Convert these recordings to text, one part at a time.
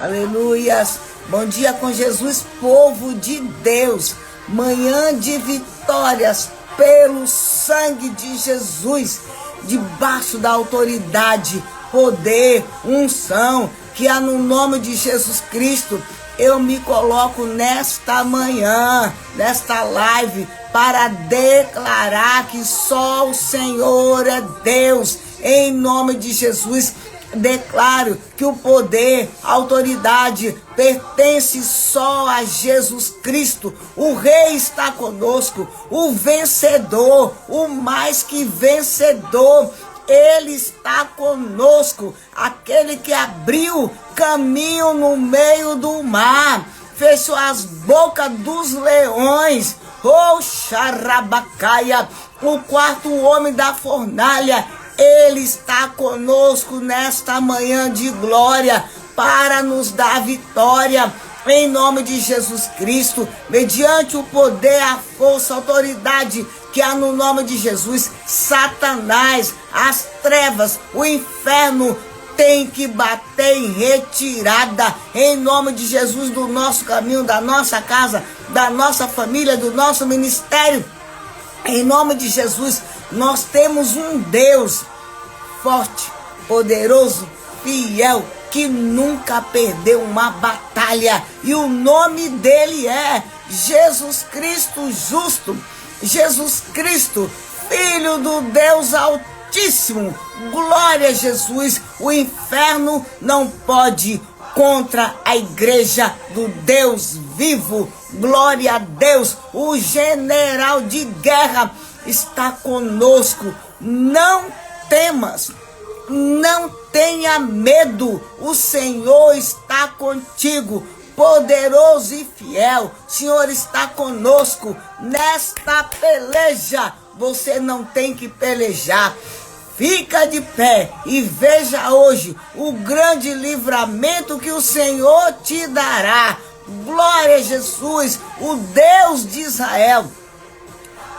Aleluias. Bom dia com Jesus, povo de Deus. Manhã de vitórias pelo sangue de Jesus. Debaixo da autoridade, poder, unção, que há no nome de Jesus Cristo. Eu me coloco nesta manhã, nesta live, para declarar que só o Senhor é Deus. Em nome de Jesus, declaro que o poder, a autoridade pertence só a Jesus Cristo. O Rei está conosco, o vencedor, o mais que vencedor. Ele está conosco, aquele que abriu caminho no meio do mar, fechou as bocas dos leões, oh xarabacaia, o quarto homem da fornalha. Ele está conosco nesta manhã de glória para nos dar vitória. Em nome de Jesus Cristo, mediante o poder, a força, a autoridade que há no nome de Jesus, Satanás, as trevas, o inferno tem que bater em retirada. Em nome de Jesus, do nosso caminho, da nossa casa, da nossa família, do nosso ministério. Em nome de Jesus, nós temos um Deus forte, poderoso, fiel, que nunca perdeu uma batalha, e o nome dele é Jesus Cristo justo, Jesus Cristo, Filho do Deus Altíssimo. Glória a Jesus. O inferno não pode contra a igreja do Deus vivo. Glória a Deus. O general de guerra está conosco. Não temas, não tenha medo, o Senhor está contigo, poderoso e fiel. O Senhor está conosco nesta peleja. Você não tem que pelejar. Fica de pé e veja hoje o grande livramento que o Senhor te dará. Glória a Jesus, o Deus de Israel,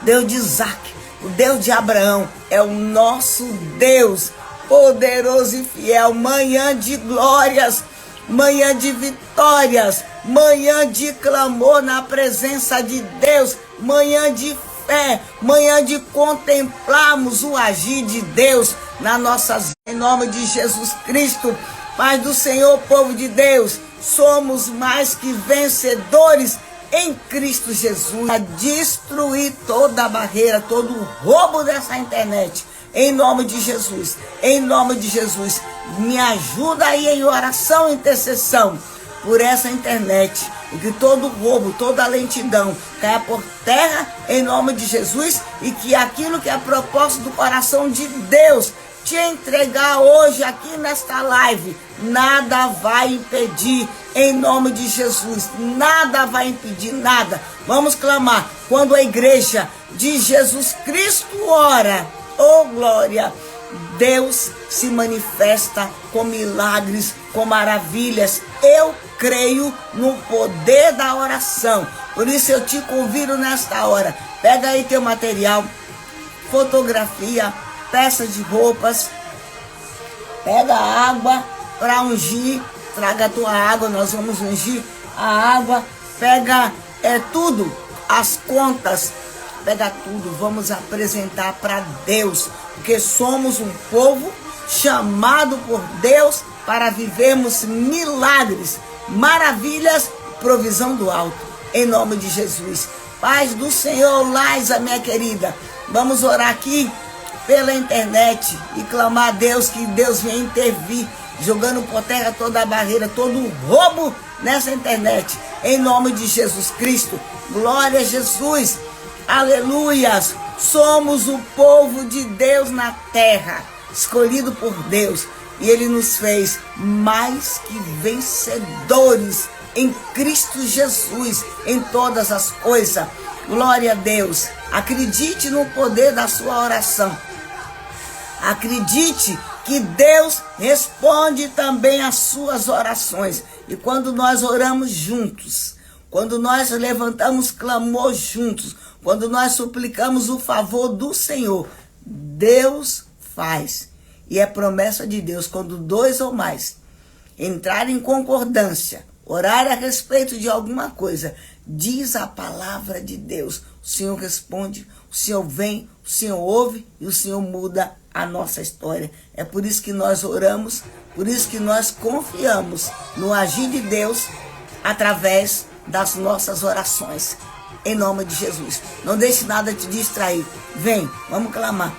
Deus de Isaac, o Deus de Abraão, é o nosso Deus, poderoso e fiel. Manhã de glórias, manhã de vitórias, manhã de clamor na presença de Deus, manhã de fé, manhã de contemplarmos o agir de Deus nas nossas vidas. Em nome de Jesus Cristo, Pai do Senhor, povo de Deus, somos mais que vencedores em Cristo Jesus, a destruir toda a barreira, todo o roubo dessa internet. Em nome de Jesus, em nome de Jesus, me ajuda aí em oração e intercessão por essa internet, e que todo roubo, toda lentidão caia por terra em nome de Jesus, e que aquilo que é propósito do coração de Deus te entregar hoje aqui nesta live, nada vai impedir, em nome de Jesus, nada vai impedir, nada. Vamos clamar, quando a igreja de Jesus Cristo ora, oh glória, Deus se manifesta com milagres, com maravilhas. Eu creio no poder da oração, por isso eu te convido nesta hora, pega aí teu material, fotografia, peça de roupas, pega a água para ungir, traga a tua água, nós vamos ungir a água, pega tudo, as contas, pega tudo, vamos apresentar para Deus, porque somos um povo chamado por Deus para vivermos milagres, maravilhas, provisão do alto, em nome de Jesus. Paz do Senhor, Laisa, minha querida, vamos orar aqui pela internet e clamar a Deus, que Deus venha intervir, jogando por terra toda a barreira, todo o roubo nessa internet, em nome de Jesus Cristo. Glória a Jesus, aleluias. Somos o povo de Deus na terra, escolhido por Deus, e Ele nos fez mais que vencedores em Cristo Jesus, em todas as coisas. Glória a Deus. Acredite no poder da sua oração. Acredite que Deus responde também às suas orações. E quando nós oramos juntos, quando nós levantamos clamor juntos, quando nós suplicamos o favor do Senhor, Deus faz. E é promessa de Deus, quando dois ou mais entrar em concordância, orar a respeito de alguma coisa, diz a palavra de Deus. O Senhor responde, o Senhor vem, o Senhor ouve e o Senhor muda a nossa história. É por isso que nós oramos, por isso que nós confiamos no agir de Deus através das nossas orações. Em nome de Jesus. Não deixe nada te distrair. Vem, vamos clamar.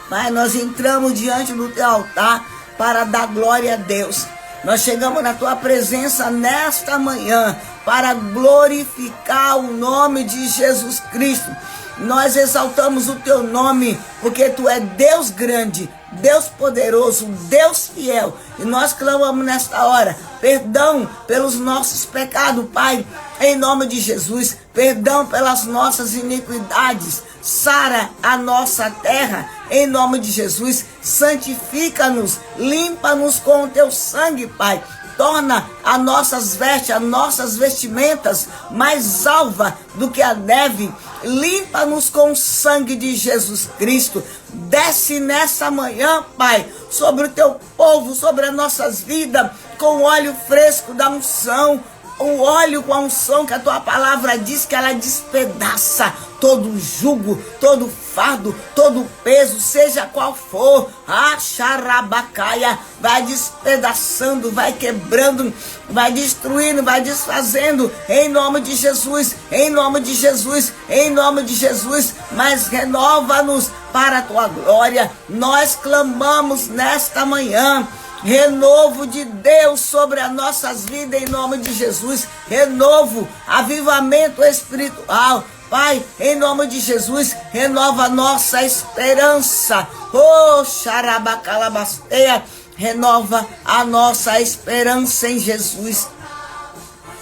Pai, nós entramos diante do teu altar para dar glória a Deus. Nós chegamos na tua presença nesta manhã para glorificar o nome de Jesus Cristo. Nós exaltamos o teu nome porque tu é Deus grande, Deus poderoso, Deus fiel. E nós clamamos nesta hora perdão pelos nossos pecados, Pai, em nome de Jesus. Perdão pelas nossas iniquidades. Sara a nossa terra, em nome de Jesus. Santifica-nos, limpa-nos com o teu sangue, Pai. Torna as nossas vestes, as nossas vestimentas mais alva do que a neve. Limpa-nos com o sangue de Jesus Cristo. Desce nessa manhã, Pai, sobre o teu povo, sobre as nossas vidas, com o óleo fresco da unção. O óleo com a unção que a tua palavra diz que ela despedaça todo jugo, todo fardo, todo peso, seja qual for. A xarabacaia vai despedaçando, vai quebrando, vai destruindo, vai desfazendo, em nome de Jesus, em nome de Jesus, em nome de Jesus. Mas renova-nos para a tua glória. Nós clamamos nesta manhã renovo de Deus sobre as nossas vidas, em nome de Jesus. Renovo, avivamento espiritual. Pai, em nome de Jesus, renova a nossa esperança. Oh, xarabacalabasteia, renova a nossa esperança em Jesus.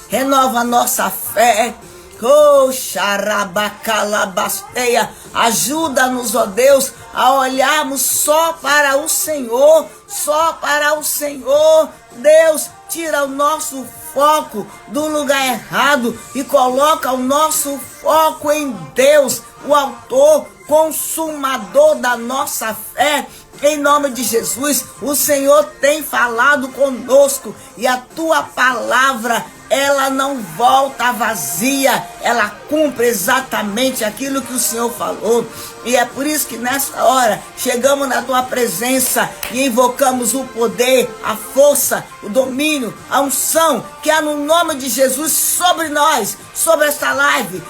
Renova a nossa fé. Oh, xarabacalabasteia, ajuda-nos, ó Deus, a olharmos só para o Senhor, só para o Senhor. Deus, tira o nosso foco do lugar errado e coloca o nosso foco em Deus, o autor, consumador da nossa fé. Em nome de Jesus, o Senhor tem falado conosco e a tua palavra, ela não volta vazia, ela cumpre exatamente aquilo que o Senhor falou. E é por isso que nessa hora chegamos na tua presença e invocamos o poder, a força, o domínio, a unção que há no nome de Jesus sobre nós, sobre esta live.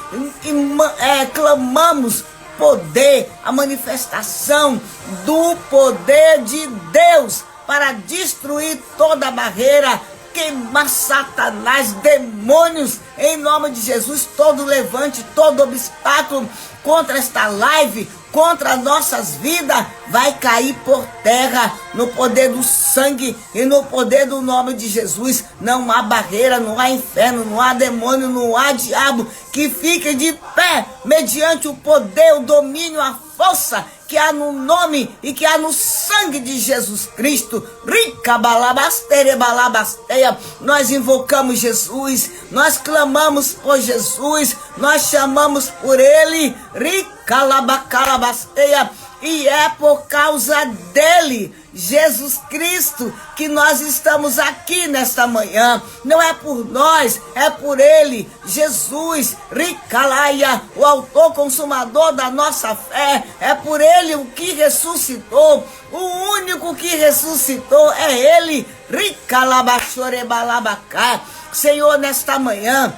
Clamamos poder, a manifestação do poder de Deus para destruir toda barreira, queimar Satanás, demônios, em nome de Jesus. Todo levante, todo obstáculo contra esta live, contra nossas vidas, vai cair por terra no poder do sangue e no poder do nome de Jesus. Não há barreira, não há inferno, não há demônio, não há diabo que fique de pé mediante o poder, o domínio, a força que há no nome e que há no sangue de Jesus Cristo. Rica balabasteia, balabasteia. Nós invocamos Jesus, nós clamamos por Jesus, nós chamamos por Ele. Rica labacalabasteia. E é por causa dele, Jesus Cristo, que nós estamos aqui nesta manhã. Não é por nós, é por ele, Jesus, Ricalaia, o autor consumador da nossa fé. É por ele o que ressuscitou. O único que ressuscitou é ele. Ricalabachorebalabacá. Senhor, nesta manhã,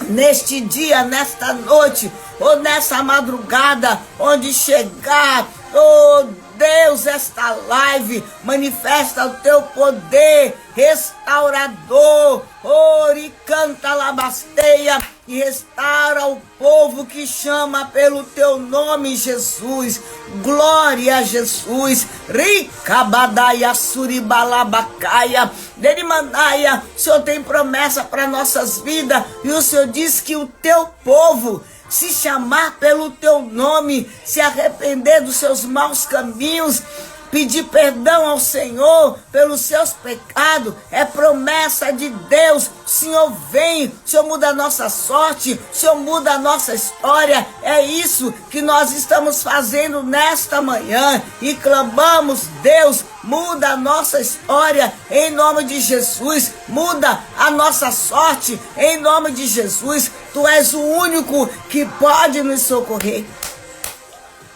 neste dia, nesta noite, ou nessa madrugada, onde chegar, oh Deus, esta live manifesta o teu poder restaurador, oricanta labasteia, e restaura o povo que chama pelo teu nome, Jesus. Glória a Jesus. Ricabadaia suribalabacaia, derimandaia. O Senhor tem promessa para nossas vidas, e o Senhor diz que o teu povo, se chamar pelo teu nome, se arrepender dos seus maus caminhos, Pedir perdão ao Senhor pelos seus pecados é promessa de Deus. O Senhor vem, o Senhor muda a nossa sorte, o Senhor muda a nossa história. É isso que nós estamos fazendo nesta manhã e clamamos: Deus, muda a nossa história em nome de Jesus, muda a nossa sorte em nome de Jesus. Tu és o único que pode nos socorrer.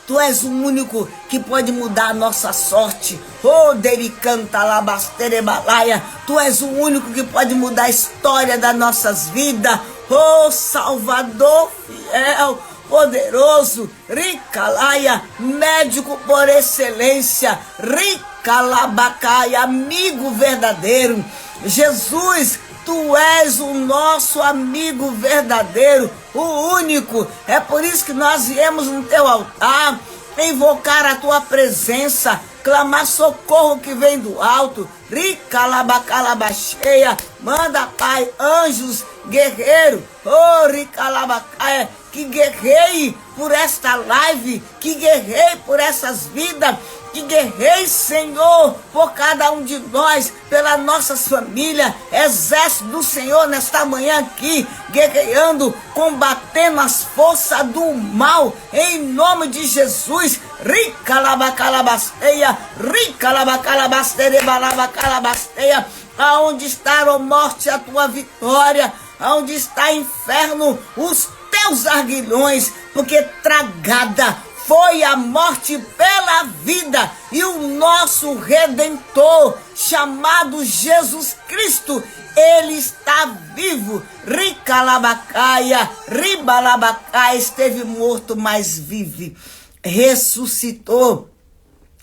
Tu és o único que pode mudar a nossa sorte. Oh, dericanta labastere balaia. Tu és o único que pode mudar a história das nossas vidas. Oh, Salvador fiel, poderoso, Ricalaia, médico por excelência, Ricalabacaia, amigo verdadeiro. Jesus, Tu és o nosso amigo verdadeiro, o único. É por isso que nós viemos no Teu altar, invocar a Tua presença, clamar socorro que vem do alto. Ricalabacalabacheia, manda, Pai, anjos, guerreiro, oh, Ricalabacaia, que guerreie por esta live, que guerreie por essas vidas, que guerreie, Senhor, por cada um de nós, pelas nossas famílias. Exército do Senhor nesta manhã aqui, guerreando, combatendo as forças do mal, em nome de Jesus. Ricalabacalabasteia, Ricalabacalabasterebalabacalabasteia. Aonde está, ó morte, a tua vitória? Aonde está, inferno, os teus arguilhões? Porque tragada foi a morte pela vida, e o nosso Redentor, chamado Jesus Cristo, Ele está vivo. Ricalabacaia, Ribalabacaia, esteve morto, mas vive, ressuscitou.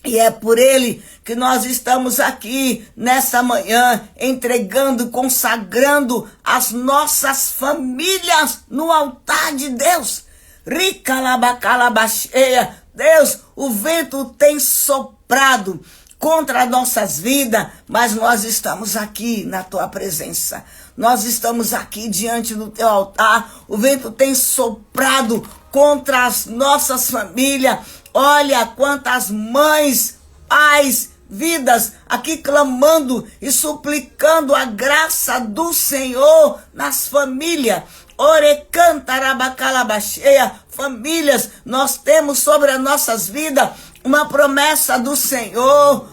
E é por Ele que nós estamos aqui nessa manhã, entregando, consagrando as nossas famílias no altar de Deus. Ricalabacalabacheia. Deus, o vento tem soprado contra nossas vidas, mas nós estamos aqui na Tua presença. Nós estamos aqui diante do Teu altar. O vento tem soprado contra as nossas famílias. Olha quantas mães, pais, vidas aqui clamando e suplicando a graça do Senhor nas famílias. Orecantarabacalábacheia, famílias, nós temos sobre as nossas vidas uma promessa do Senhor,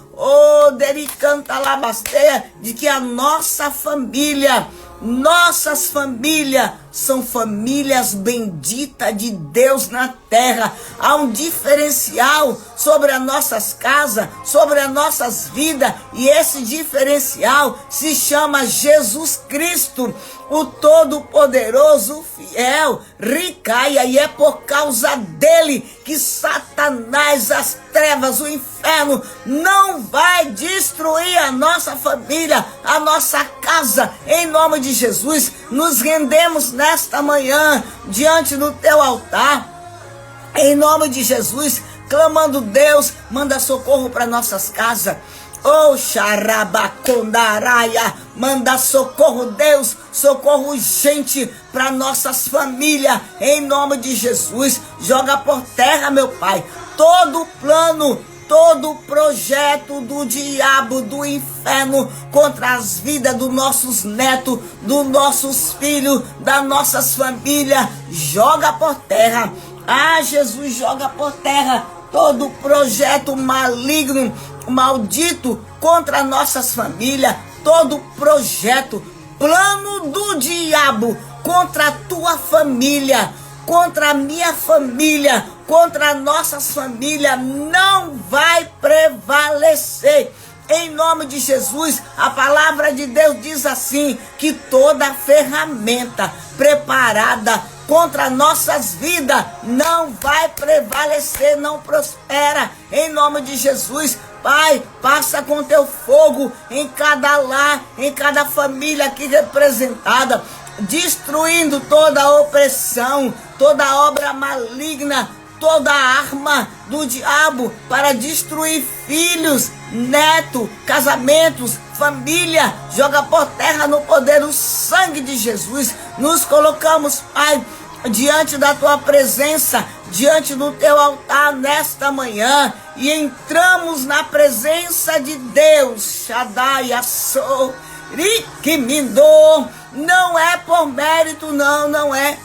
dericantalabasteia, de que a nossa família, nossas famílias são famílias benditas de Deus na terra. Há um diferencial sobre as nossas casas, sobre as nossas vidas, e esse diferencial se chama Jesus Cristo, o Todo-Poderoso, fiel, Ricaia, e é por causa dele que Satanás, as trevas, o inferno não vai destruir a nossa família, a nossa casa. Em nome de Jesus, nos rendemos nesta manhã diante do Teu altar, em nome de Jesus, clamando: Deus, manda socorro para nossas casas. Xarabacondaraia, manda socorro, Deus, socorro urgente para nossas famílias, em nome de Jesus. Joga por terra, meu Pai, todo plano, todo projeto do diabo, do inferno, contra as vidas dos nossos netos, dos nossos filhos, das nossas famílias. Joga por terra. Ah, Jesus, joga por terra todo projeto maligno, maldito contra nossas famílias, todo projeto, plano do diabo contra a tua família, contra a minha família, contra nossas famílias, não vai prevalecer. Em nome de Jesus, a palavra de Deus diz assim, que toda ferramenta preparada contra nossas vidas não vai prevalecer, não prospera. Em nome de Jesus, Pai, passa com Teu fogo em cada lar, em cada família aqui representada, destruindo toda a opressão, toda obra maligna, toda arma do diabo para destruir filhos, netos, casamentos, família. Joga por terra no poder do sangue de Jesus. Nos colocamos, Pai, diante da tua presença, diante do teu altar nesta manhã, e entramos na presença de Deus. Shaddai Assou, Rikimindo. Não é por mérito, não é.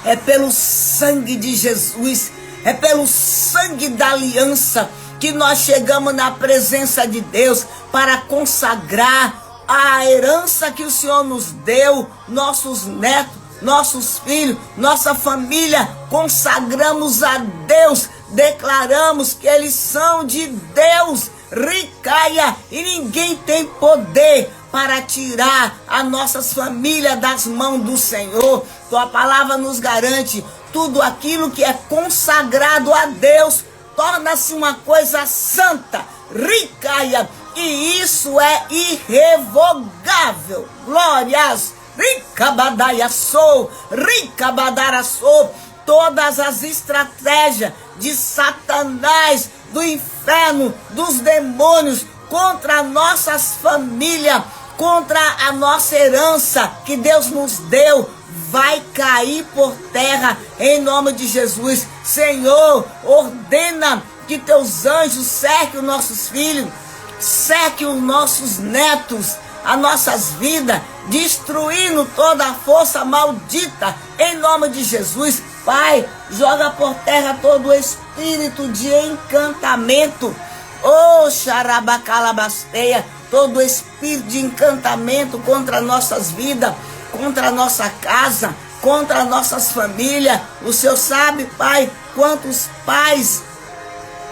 É pelo sangue de Jesus, é pelo sangue da aliança que nós chegamos na presença de Deus para consagrar a herança que o Senhor nos deu, nossos netos, nossos filhos, nossa família. Consagramos a Deus, declaramos que eles são de Deus. Ricaia, e ninguém tem poder para tirar as nossas famílias das mãos do Senhor. Tua palavra nos garante: tudo aquilo que é consagrado a Deus torna-se uma coisa santa. Ricaia, e isso é irrevogável. Glórias. Ricabadaiaçou, Ricabadaraçou. Todas as estratégias de Satanás, do inferno, dos demônios contra nossas famílias, contra a nossa herança que Deus nos deu, vai cair por terra em nome de Jesus. Senhor, ordena que teus anjos cerquem os nossos filhos, cerquem os nossos netos, as nossas vidas, destruindo toda a força maldita em nome de Jesus. Pai, joga por terra todo o espírito de encantamento. Oh, xarabacalabasteia, todo espírito de encantamento contra nossas vidas, contra a nossa casa, contra nossas famílias. O Senhor sabe, Pai, quantos pais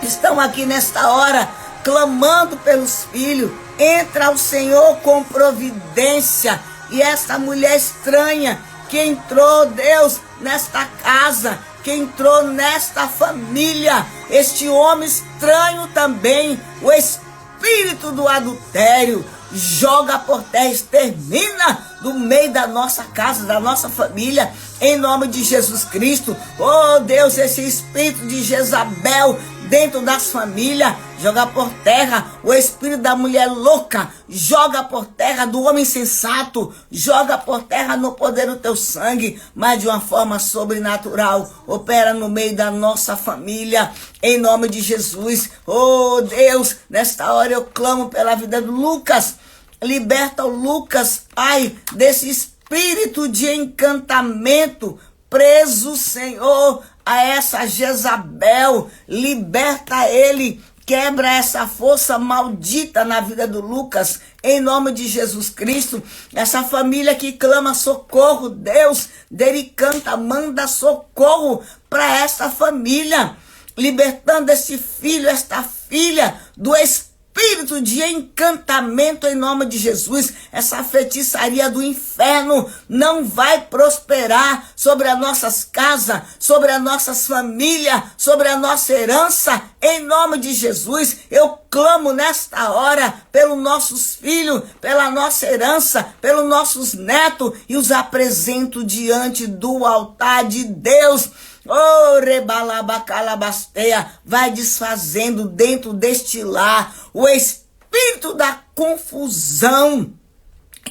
estão aqui nesta hora clamando pelos filhos. Entra o Senhor com providência. E essa mulher estranha que entrou, Deus, nesta casa, que entrou nesta família, este homem estranho também, o espírito do adultério, joga por terra, extermina do meio da nossa casa, da nossa família, em nome de Jesus Cristo. Oh Deus, esse espírito de Jezabel dentro das famílias, joga por terra. O espírito da mulher louca, joga por terra. Do homem sensato, joga por terra no poder do teu sangue, mas de uma forma sobrenatural, opera no meio da nossa família, em nome de Jesus. Oh Deus, nesta hora eu clamo pela vida do Lucas. Liberta o Lucas, Pai, desse espírito de encantamento preso, Senhor, a essa Jezabel. Liberta ele, quebra essa força maldita na vida do Lucas, em nome de Jesus Cristo. Essa família que clama socorro, Deus, dele canta, manda socorro para essa família, libertando esse filho, esta filha do espírito de encantamento em nome de Jesus. Essa feitiçaria do inferno não vai prosperar sobre as nossas casas, sobre as nossas famílias, sobre a nossa herança, em nome de Jesus. Eu clamo nesta hora pelos nossos filhos, pela nossa herança, pelos nossos netos, e os apresento diante do altar de Deus. Oh, rebalabacalabasteia, vai desfazendo dentro deste lar o espírito da confusão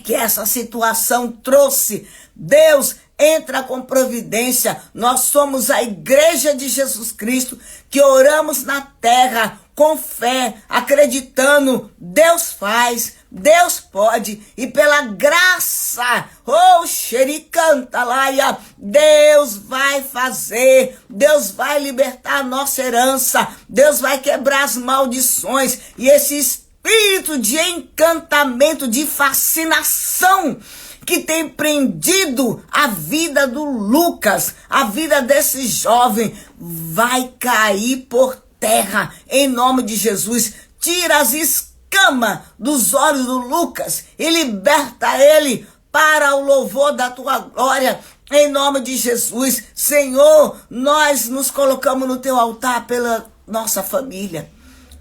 que essa situação trouxe. Deus, entra com providência. Nós somos a igreja de Jesus Cristo, que oramos na terra com fé, acreditando. Deus faz, Deus pode, e pela graça, oh, xericantalaia, Deus vai fazer, Deus vai libertar a nossa herança, Deus vai quebrar as maldições, e esse espírito de encantamento, de fascinação, que tem prendido a vida do Lucas, a vida desse jovem, vai cair por terra, em nome de Jesus. Tira as escamas dos olhos do Lucas e liberta ele para o louvor da tua glória, em nome de Jesus. Senhor, nós nos colocamos no teu altar pela nossa família,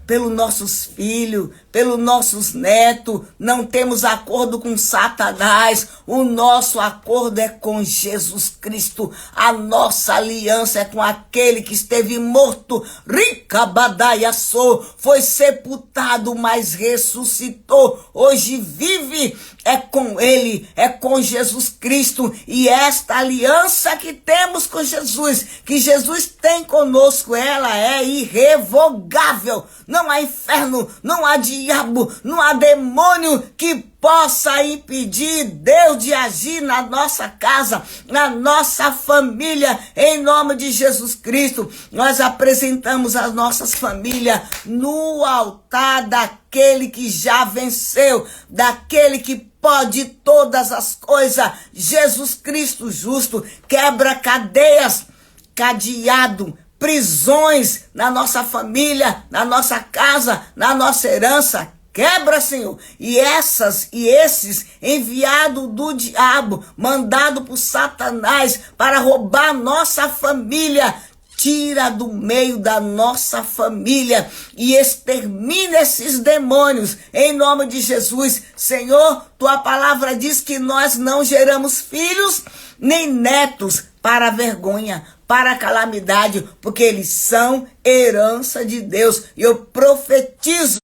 pelos nossos filhos, pelos nossos netos, não temos acordo com Satanás, o nosso acordo é com Jesus Cristo, a nossa aliança é com aquele que esteve morto, Ricabadaiaçô, foi sepultado, mas ressuscitou, hoje vive, é com ele, é com Jesus Cristo, e esta aliança que temos com Jesus, que Jesus tem conosco, ela é irrevogável, não há inferno, não há diabo, não há demônio que possa impedir Deus de agir na nossa casa, na nossa família, em nome de Jesus Cristo. Nós apresentamos as nossas famílias no altar daquele que já venceu, daquele que pode todas as coisas, Jesus Cristo justo, quebra cadeias, cadeado, prisões na nossa família, na nossa casa, na nossa herança. Quebra, Senhor, e esses enviados do diabo, mandado por Satanás para roubar nossa família, tira do meio da nossa família e extermina esses demônios, em nome de Jesus. Senhor, tua palavra diz que nós não geramos filhos nem netos para a vergonha, para a calamidade, porque eles são herança de Deus. E eu profetizo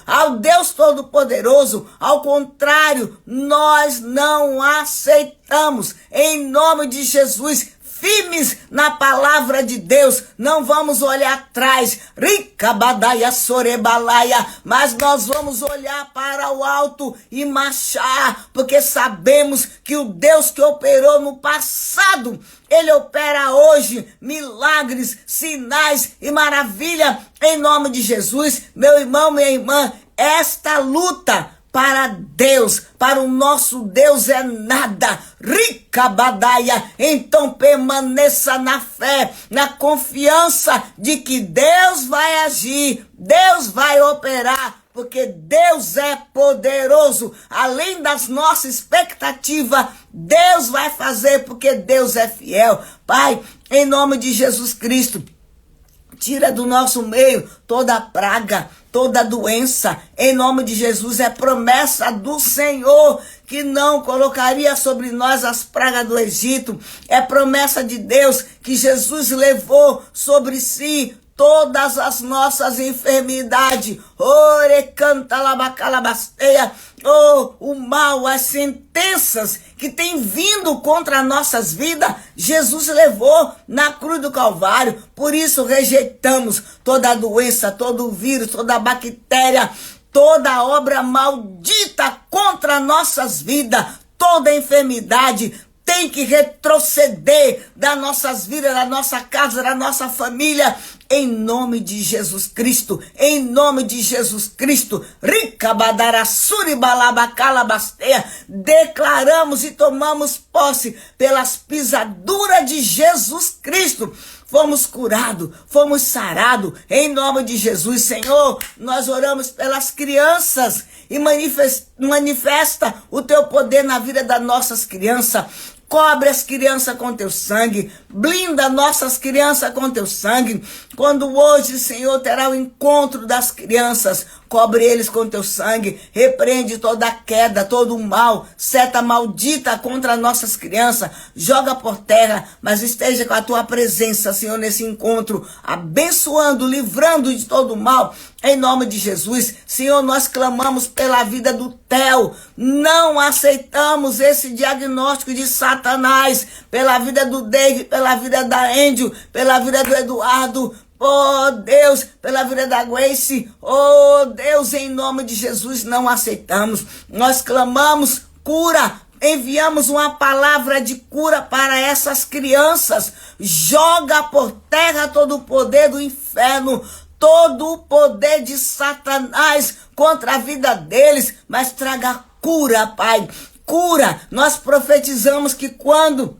ao Deus Todo-Poderoso, ao contrário, nós não aceitamos, em nome de Jesus, firmes na palavra de Deus, não vamos olhar atrás, Ricabadaia Sorebalaia, mas nós vamos olhar para o alto e marchar, porque sabemos que o Deus que operou no passado, ele opera hoje milagres, sinais e maravilha, em nome de Jesus. Meu irmão, minha irmã, esta luta para Deus, para o nosso Deus é nada, Ricabadaia, então permaneça na fé, na confiança de que Deus vai agir, Deus vai operar, porque Deus é poderoso, além das nossas expectativas, Deus vai fazer, porque Deus é fiel. Pai, em nome de Jesus Cristo, tira do nosso meio toda praga, toda doença, em nome de Jesus. É promessa do Senhor que não colocaria sobre nós as pragas do Egito. É promessa de Deus que Jesus levou sobre si todas as nossas enfermidades. Ore canta labacalabasteia. Oh, o mal, as sentenças que tem vindo contra nossas vidas, Jesus levou na cruz do Calvário. Por isso rejeitamos toda a doença, todo o vírus, toda a bactéria, toda obra maldita contra nossas vidas, toda enfermidade tem que retroceder das nossas vidas, da nossa casa, da nossa família, em nome de Jesus Cristo, em nome de Jesus Cristo. Ricabadarassuribalabacalabasteia, declaramos e tomamos posse pelas pisaduras de Jesus Cristo. Fomos curados, fomos sarados, em nome de Jesus. Senhor, nós oramos pelas crianças e manifesta o teu poder na vida das nossas crianças. Cobre as crianças com teu sangue, blinda nossas crianças com teu sangue. Quando hoje, Senhor, terá o encontro das crianças, cobre eles com teu sangue, repreende toda a queda, todo o mal, seta maldita contra nossas crianças, joga por terra, mas esteja com a tua presença, Senhor, nesse encontro, abençoando, livrando de todo o mal, em nome de Jesus. Senhor, nós clamamos pela vida do Theo, não aceitamos esse diagnóstico de Satanás, pela vida do David, pela vida da Angel, pela vida do Eduardo, oh Deus, pela vida da Grace, oh Deus, em nome de Jesus, não aceitamos. Nós clamamos cura, enviamos uma palavra de cura para essas crianças. Joga por terra todo o poder do inferno, todo o poder de Satanás contra a vida deles, mas traga cura, Pai, cura. Nós profetizamos que quando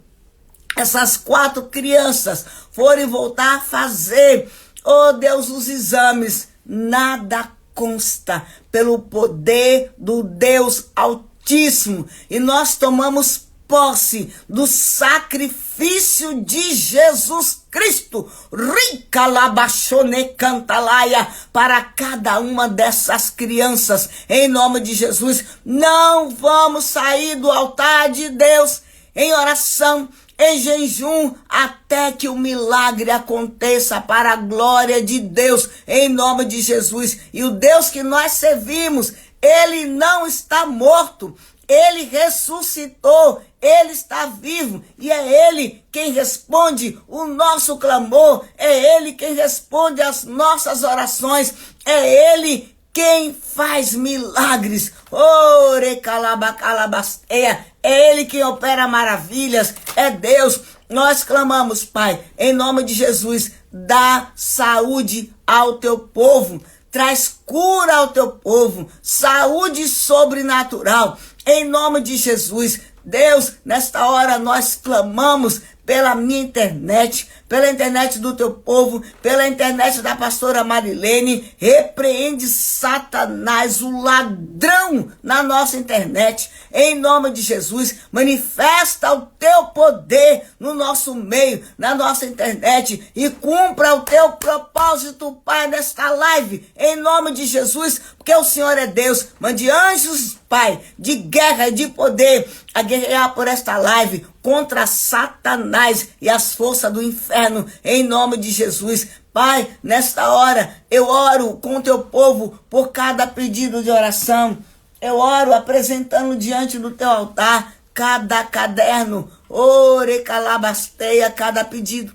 essas 4 crianças forem voltar a fazer, oh Deus, os exames, nada consta, pelo poder do Deus Altíssimo, e nós tomamos posse do sacrifício de Jesus Cristo, rica labachone cantalaia, para cada uma dessas crianças, em nome de Jesus. Não vamos sair do altar de Deus em oração, em jejum, até que o milagre aconteça para a glória de Deus, em nome de Jesus. E o Deus que nós servimos, ele não está morto, ele ressuscitou, ele está vivo, e é ele quem responde o nosso clamor, é ele quem responde as nossas orações, é ele quem faz milagres. Ore calabacalabasteia, é ele quem opera maravilhas, é Deus. Nós clamamos, Pai, em nome de Jesus, dá saúde ao teu povo, traz cura ao teu povo, saúde sobrenatural, em nome de Jesus. Deus, nesta hora nós clamamos pela minha internet, pela internet do teu povo, pela internet da pastora Marilene. Repreende Satanás, o ladrão, na nossa internet, em nome de Jesus. Manifesta o teu poder no nosso meio, na nossa internet, e cumpra o teu propósito, Pai, nesta live, em nome de Jesus, porque o Senhor é Deus. Mande anjos, Pai, de guerra e de poder, a guerrear por esta live contra Satanás e as forças do inferno, em nome de Jesus. Pai, nesta hora, eu oro com o teu povo por cada pedido de oração. Eu oro apresentando diante do teu altar cada caderno, ore calabasteia, cada pedido,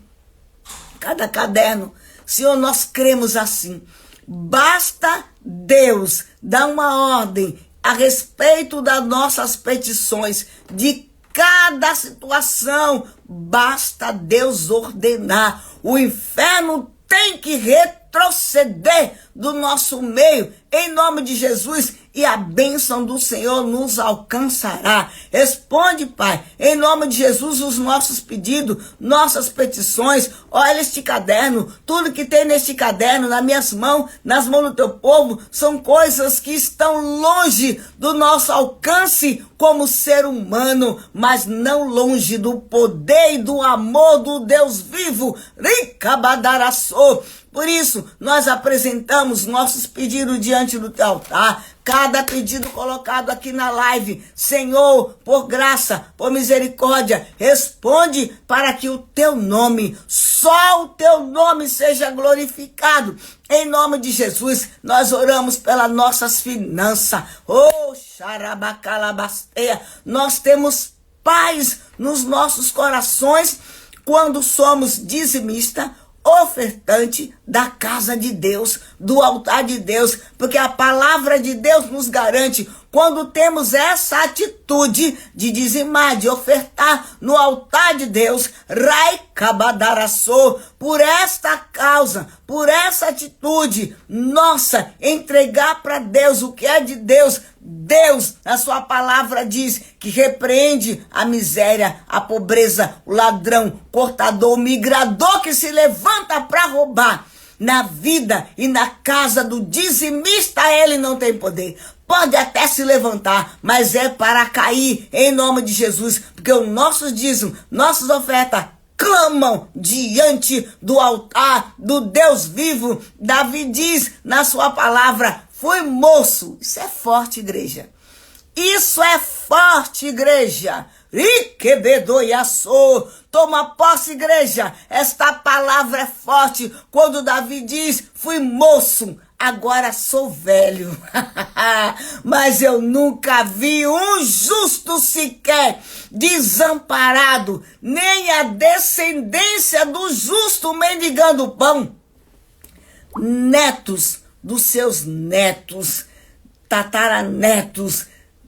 cada caderno. Senhor, nós cremos assim. Basta Deus dar uma ordem a respeito das nossas petições, de cada situação, basta Deus ordenar. O inferno tem que retroceder do nosso meio, em nome de Jesus, e a bênção do Senhor nos alcançará. Responde, Pai, em nome de Jesus, os nossos pedidos, nossas petições. Olha este caderno, tudo que tem neste caderno, nas minhas mãos, nas mãos do teu povo, são coisas que estão longe do nosso alcance como ser humano, mas não longe do poder e do amor do Deus vivo. Ricabadaraçô. Por isso, nós apresentamos nossos pedidos diante do teu altar. Cada pedido colocado aqui na live, Senhor, por graça, por misericórdia, responde para que o teu nome, só o teu nome seja glorificado. Em nome de Jesus, nós oramos pelas nossas finanças. Oh, xarabacalabasteia. Nós temos paz nos nossos corações quando somos dizimistas, ofertante da casa de Deus, do altar de Deus, porque a palavra de Deus nos garante, quando temos essa atitude de dizimar, de ofertar no altar de Deus, Rai Kabadaraçô, por esta causa, por essa atitude nossa, entregar para Deus o que é de Deus. Deus, na sua palavra, diz que repreende a miséria, a pobreza, o ladrão, cortador, o migrador que se levanta para roubar. Na vida e na casa do dizimista, ele não tem poder. Pode até se levantar, mas é para cair, em nome de Jesus, porque os nossos dízimos, nossas ofertas, clamam diante do altar do Deus vivo. Davi diz na sua palavra: fui moço. Isso é forte, igreja. Isso é forte, igreja. Toma posse, igreja. Esta palavra é forte. Quando Davi diz: fui moço, agora sou velho. Mas eu nunca vi um justo sequer desamparado, nem a descendência do justo mendigando pão. Netos dos seus netos, tataranetos,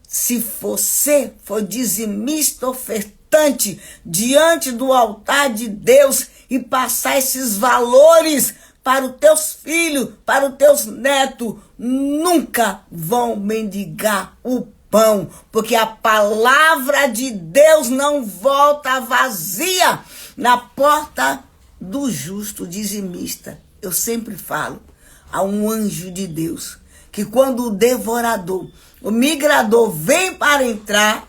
se você for dizimista, ofertante diante do altar de Deus e passar esses valores para os teus filhos, para os teus netos, nunca vão mendigar o pão, porque a palavra de Deus não volta vazia na porta do justo dizimista. Eu sempre falo, há um anjo de Deus, que quando o devorador, o migrador vem para entrar,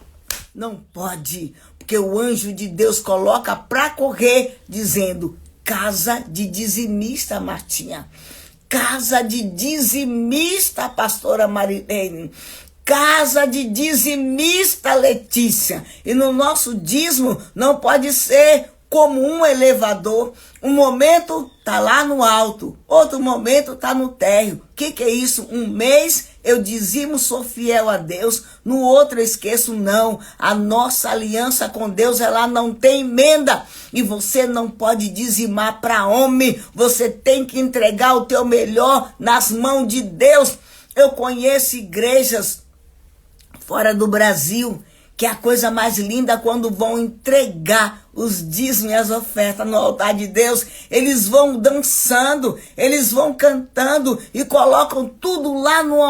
não pode, porque o anjo de Deus coloca para correr, dizendo: casa de dizimista, Martinha. Casa de dizimista, pastora Marilene. Casa de dizimista, Letícia. E no nosso dízimo não pode ser como um elevador. Um momento tá lá no alto, outro momento tá no térreo. O que é isso? Um mês eu dizimo, sou fiel a Deus, no outro eu esqueço. Não, a nossa aliança com Deus, ela não tem emenda. E você não pode dizimar para homem, você tem que entregar o teu melhor nas mãos de Deus. Eu conheço igrejas fora do Brasil, que é a coisa mais linda quando vão entregar os dízimos e as ofertas no altar de Deus. Eles vão dançando, eles vão cantando e colocam tudo lá no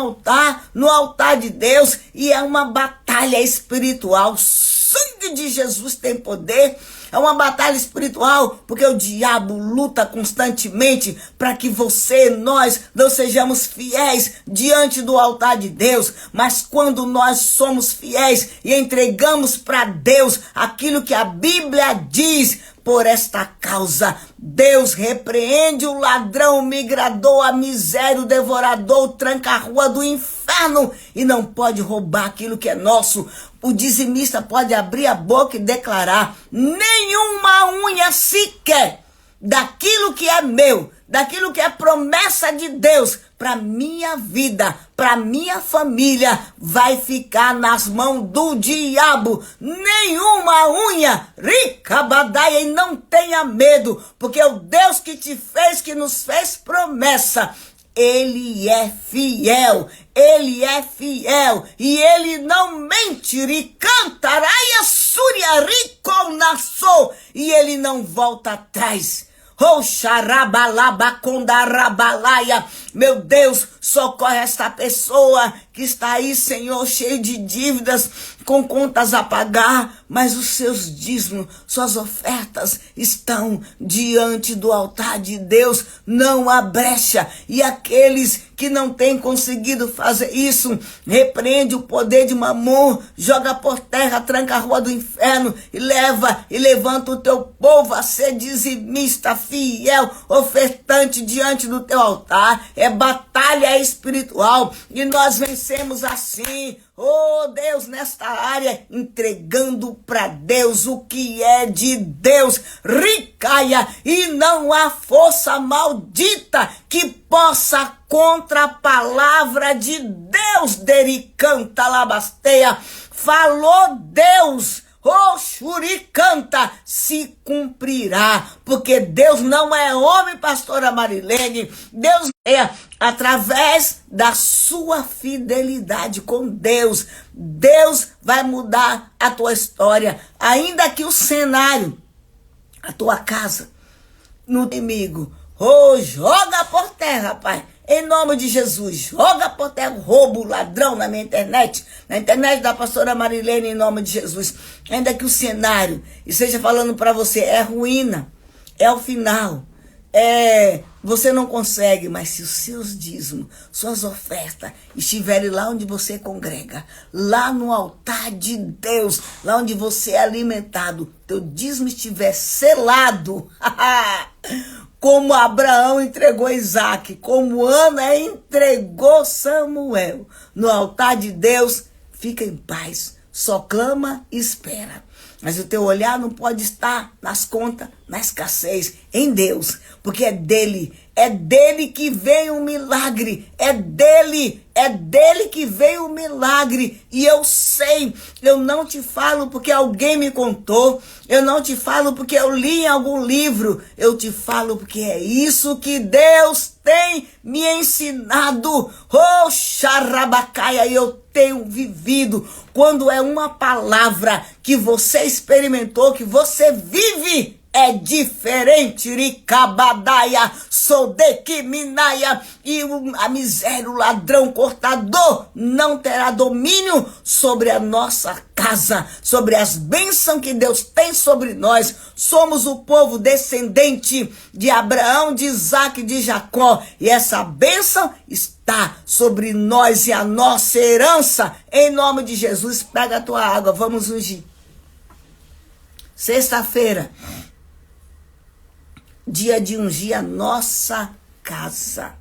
altar de Deus. E é uma batalha espiritual. O sangue de Jesus tem poder. É uma batalha espiritual, porque o diabo luta constantemente para que você, nós, não sejamos fiéis diante do altar de Deus. Mas quando nós somos fiéis e entregamos para Deus aquilo que a Bíblia diz, por esta causa, Deus repreende o ladrão, o migrador, a miséria, o devorador, o tranca-rua do inferno, e não pode roubar aquilo que é nosso. O dizimista pode abrir a boca e declarar: nenhuma unha sequer daquilo que é meu, daquilo que é promessa de Deus para minha vida, para minha família, vai ficar nas mãos do diabo. Nenhuma unha, ricabadaia, e não tenha medo, porque o Deus que te fez, que nos fez promessa, Ele é fiel, Ele é fiel, e Ele não mente, ricantaraia suria riconaçou, e Ele não volta atrás. Oh, xarabalabacondarabalaya. Meu Deus, socorre esta pessoa que está aí, Senhor, cheio de dívidas, com contas a pagar, mas os seus dízimos, suas ofertas estão diante do altar de Deus. Não há brecha. E aqueles que não têm conseguido fazer isso, repreende o poder de Mamon, joga por terra, tranca a rua do inferno e levanta o teu povo a ser dizimista, fiel, ofertante diante do teu altar. É batalha espiritual e nós vencemos assim. Oh Deus, nesta área, entregando para Deus o que é de Deus, ricaia, e não há força maldita que possa contra a palavra de Deus, dericanta labasteia. Falou Deus, oh xuricanta, se cumprirá, porque Deus não é homem, pastora Marilene. Deus é através da sua fidelidade com Deus. Deus vai mudar a tua história, ainda que o cenário, a tua casa, no inimigo, oh, joga por terra, Pai. Em nome de Jesus, joga por terra o roubo, ladrão na minha internet, na internet da pastora Marilene, em nome de Jesus. Ainda que o cenário esteja falando para você, é ruína, é o final, você não consegue, mas se os seus dízimos, suas ofertas estiverem lá onde você congrega, lá no altar de Deus, lá onde você é alimentado, teu dízimo estiver selado, como Abraão entregou Isaac, como Ana entregou Samuel, no altar de Deus, fica em paz, só clama e espera. Mas o teu olhar não pode estar nas contas, na escassez, em Deus, porque é dele que vem o milagre, é dele que vem o milagre. E eu sei, eu não te falo porque alguém me contou, eu não te falo porque eu li em algum livro, eu te falo porque é isso que Deus tem me ensinado. Oh, xarabacaia, eu tenho vivido. Quando é uma palavra que você experimentou, que você vive, é diferente, ricabadaia, sodequiminaia, e a miséria, o ladrão, cortador, não terá domínio sobre a nossa casa, sobre as bênçãos que Deus tem sobre nós. Somos o povo descendente de Abraão, de Isaac, de Jacó, e essa bênção está sobre nós e a nossa herança. Em nome de Jesus, pega a tua água, vamos ungir. Sexta-feira, dia de ungir a nossa casa.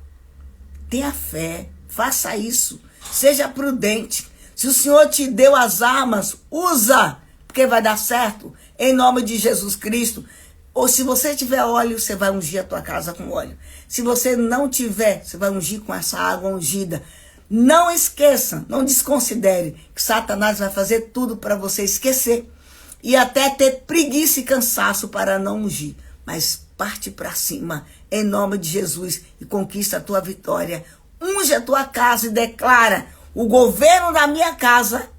Tenha fé, faça isso. Seja prudente. Se o Senhor te deu as armas, usa, porque vai dar certo. Em nome de Jesus Cristo. Ou se você tiver óleo, você vai ungir a tua casa com óleo. Se você não tiver, você vai ungir com essa água ungida. Não esqueça, não desconsidere que Satanás vai fazer tudo para você esquecer. E até ter preguiça e cansaço para não ungir. Mas parte para cima, em nome de Jesus, e conquista a tua vitória. Unge a tua casa e declara: o governo da minha casa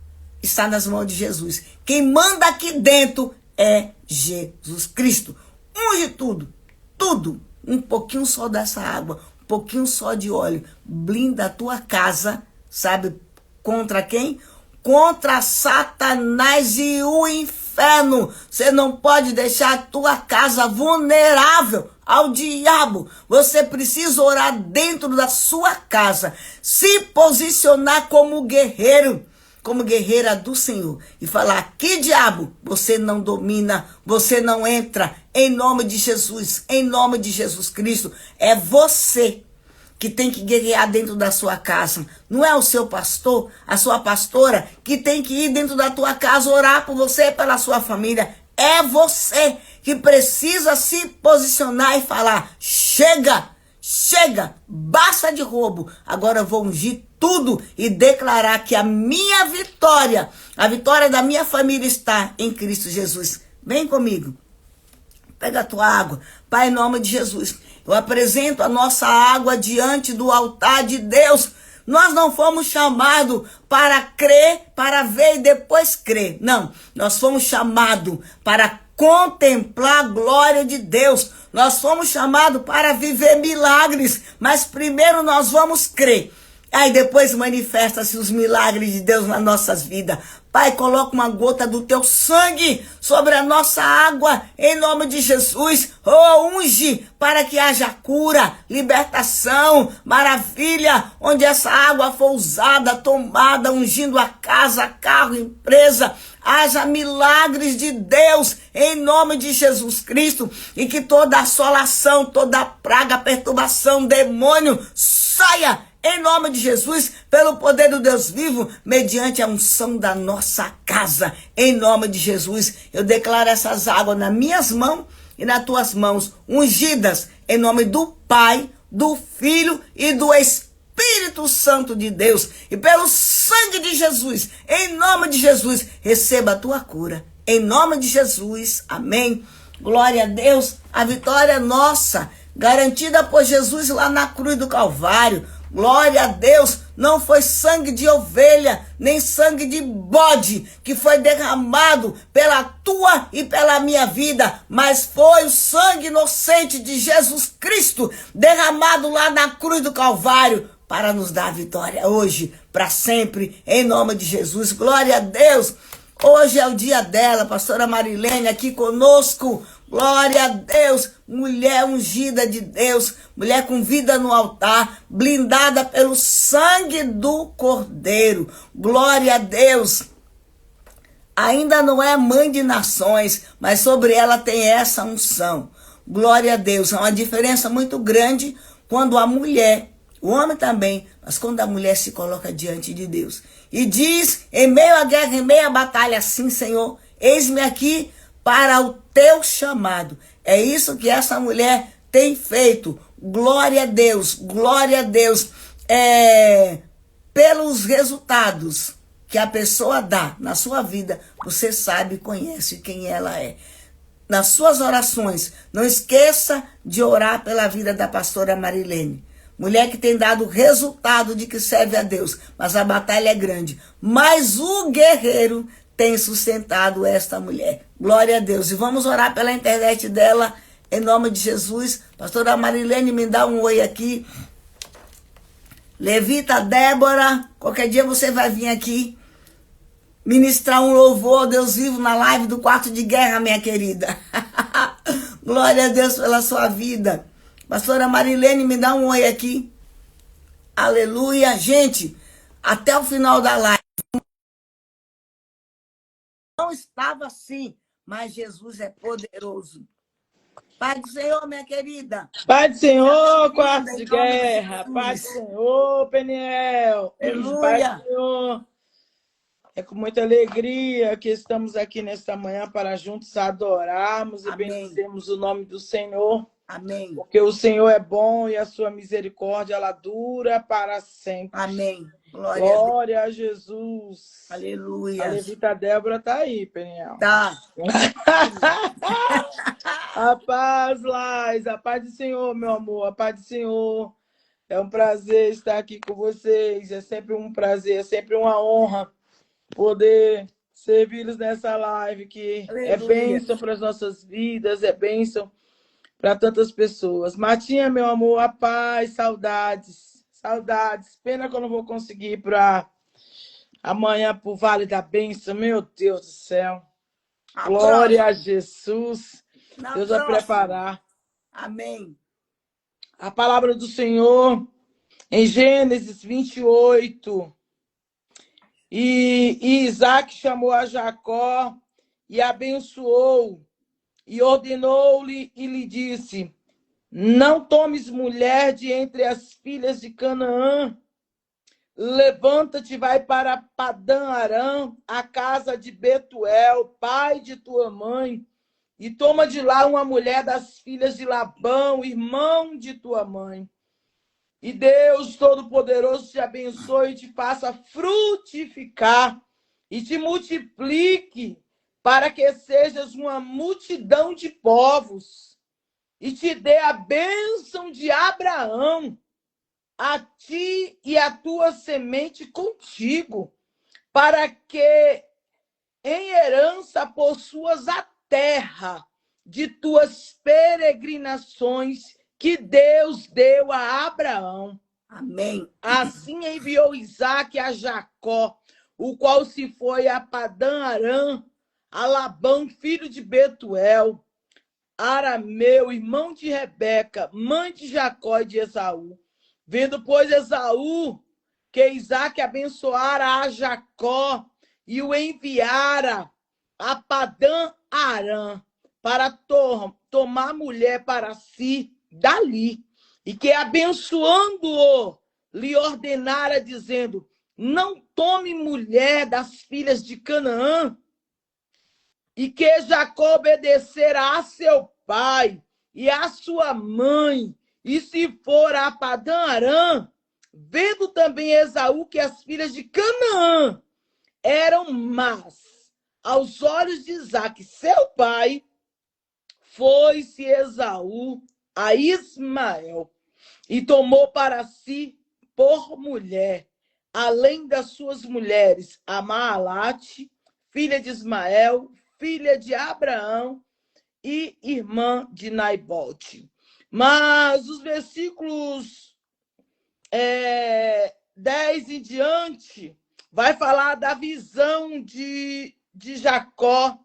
está nas mãos de Jesus. Quem manda aqui dentro é Jesus Cristo. Unge tudo, tudo. Um pouquinho só dessa água, um pouquinho só de óleo. Blinda a tua casa, sabe contra quem? Contra Satanás e o inferno. Você não pode deixar a tua casa vulnerável ao diabo. Você precisa orar dentro da sua casa. Se posicionar como guerreiro, como guerreira do Senhor, e falar: que diabo, você não domina, você não entra, em nome de Jesus, em nome de Jesus Cristo. É você que tem que guerrear dentro da sua casa. Não é o seu pastor, a sua pastora, que tem que ir dentro da tua casa orar por você e pela sua família. É você que precisa se posicionar e falar: chega, chega, basta de roubo. Agora eu vou ungir tudo e declarar que a minha vitória, a vitória da minha família está em Cristo Jesus. Vem comigo. Pega a tua água. Pai, em nome de Jesus, eu apresento a nossa água diante do altar de Deus. Nós não fomos chamados para crer, para ver e depois crer. Não, nós fomos chamados para contemplar a glória de Deus. Nós fomos chamados para viver milagres, mas primeiro nós vamos crer. Aí depois manifesta-se os milagres de Deus nas nossas vidas. Pai, coloca uma gota do teu sangue sobre a nossa água, em nome de Jesus. Oh, unge para que haja cura, libertação, maravilha, onde essa água for usada, tomada, ungindo a casa, carro, empresa. Haja milagres de Deus, em nome de Jesus Cristo, e que toda assolação, toda praga, perturbação, demônio, saia, em nome de Jesus, pelo poder do Deus vivo, mediante a unção da nossa casa. Em nome de Jesus, eu declaro essas águas nas minhas mãos e nas tuas mãos, ungidas, em nome do Pai, do Filho e do Espírito Santo de Deus. E pelo sangue de Jesus, em nome de Jesus, receba a tua cura. Em nome de Jesus, amém. Glória a Deus, a vitória é nossa, garantida por Jesus lá na cruz do Calvário. Glória a Deus, não foi sangue de ovelha, nem sangue de bode que foi derramado pela tua e pela minha vida, mas foi o sangue inocente de Jesus Cristo, derramado lá na cruz do Calvário, para nos dar vitória hoje, para sempre, em nome de Jesus. Glória a Deus. Hoje é o dia dela, pastora Marilene aqui conosco. Glória a Deus, mulher ungida de Deus, mulher com vida no altar, blindada pelo sangue do Cordeiro. Glória a Deus. Ainda não é mãe de nações, mas sobre ela tem essa unção. Glória a Deus. É uma diferença muito grande quando a mulher, o homem também, mas quando a mulher se coloca diante de Deus e diz, em meio à guerra, em meio à batalha, sim, Senhor, eis-me aqui para o teu chamado. É isso que essa mulher tem feito. Glória a Deus, glória a Deus. Pelos resultados que a pessoa dá na sua vida, você sabe e conhece quem ela é. Nas suas orações, não esqueça de orar pela vida da pastora Marilene. Mulher que tem dado resultado de que serve a Deus, mas a batalha é grande. Mas o guerreiro tem sustentado esta mulher. Glória a Deus. E vamos orar pela internet dela, em nome de Jesus. Pastora Marilene, me dá um oi aqui. Levita Débora, qualquer dia você vai vir aqui ministrar um louvor ao Deus vivo na live do Quarto de Guerra, minha querida. Glória a Deus pela sua vida. Pastora Marilene, me dá um oi aqui. Aleluia. Gente, até o final da live. Não estava assim, mas Jesus é poderoso. Pai do Senhor, minha querida. Pai do Senhor, Bem-vinda quarto em de nome de guerra. Pai do Jesus. Senhor, Peniel. Pai do Aleluia. Senhor. É com muita alegria que estamos aqui nesta manhã para juntos adorarmos e Amém. bendizermos o nome do Senhor. Amém. Porque o Senhor é bom e a sua misericórdia ela dura para sempre. Amém. Glória a Jesus. Aleluia. A levita Débora está aí, Peniel. Tá. A paz, Lais, a paz do Senhor, meu amor, a paz do Senhor. É um prazer estar aqui com vocês, é sempre um prazer, é sempre uma honra poder servi-los nessa live, que é Aleluia. bênção para as nossas vidas, é bênção para tantas pessoas. Martinha, meu amor, a paz, saudades, saudades. Pena que eu não vou conseguir ir para amanhã para o Vale da Bênção, meu Deus do céu. Glória a Jesus. Deus vai preparar. Amém. A palavra do Senhor em Gênesis 28. E Isaac chamou a Jacó e abençoou, e ordenou-lhe e lhe disse: não tomes mulher de entre as filhas de Canaã. Levanta-te, vai para Padã-Arã, a casa de Betuel, pai de tua mãe, e toma de lá uma mulher das filhas de Labão, irmão de tua mãe. E Deus Todo-Poderoso te abençoe e te faça frutificar e te multiplique para que sejas uma multidão de povos e te dê a bênção de Abraão, a ti e a tua semente contigo, para que em herança possuas a terra de tuas peregrinações que Deus deu a Abraão. Amém. Assim enviou Isaac a Jacó, o qual se foi a Padã-Arã, a Labão, filho de Betuel, arameu, irmão de Rebeca, mãe de Jacó e de Esaú. Vendo, pois, Esaú que Isaac abençoara a Jacó e o enviara a Padã-Arã para tomar mulher para si dali, e que abençoando-o lhe ordenara, dizendo: não tome mulher das filhas de Canaã, e que Jacó obedecera a seu pai e a sua mãe, e se for a Padã-Arã, vendo também Esaú que as filhas de Canaã eram más aos olhos de Isaque, seu pai, foi-se Esaú a Ismael e tomou para si por mulher, além das suas mulheres, a Maalate, filha de Ismael, filha de Abraão e irmã de Naibote. Mas os versículos 10 em diante vai falar da visão de Jacó.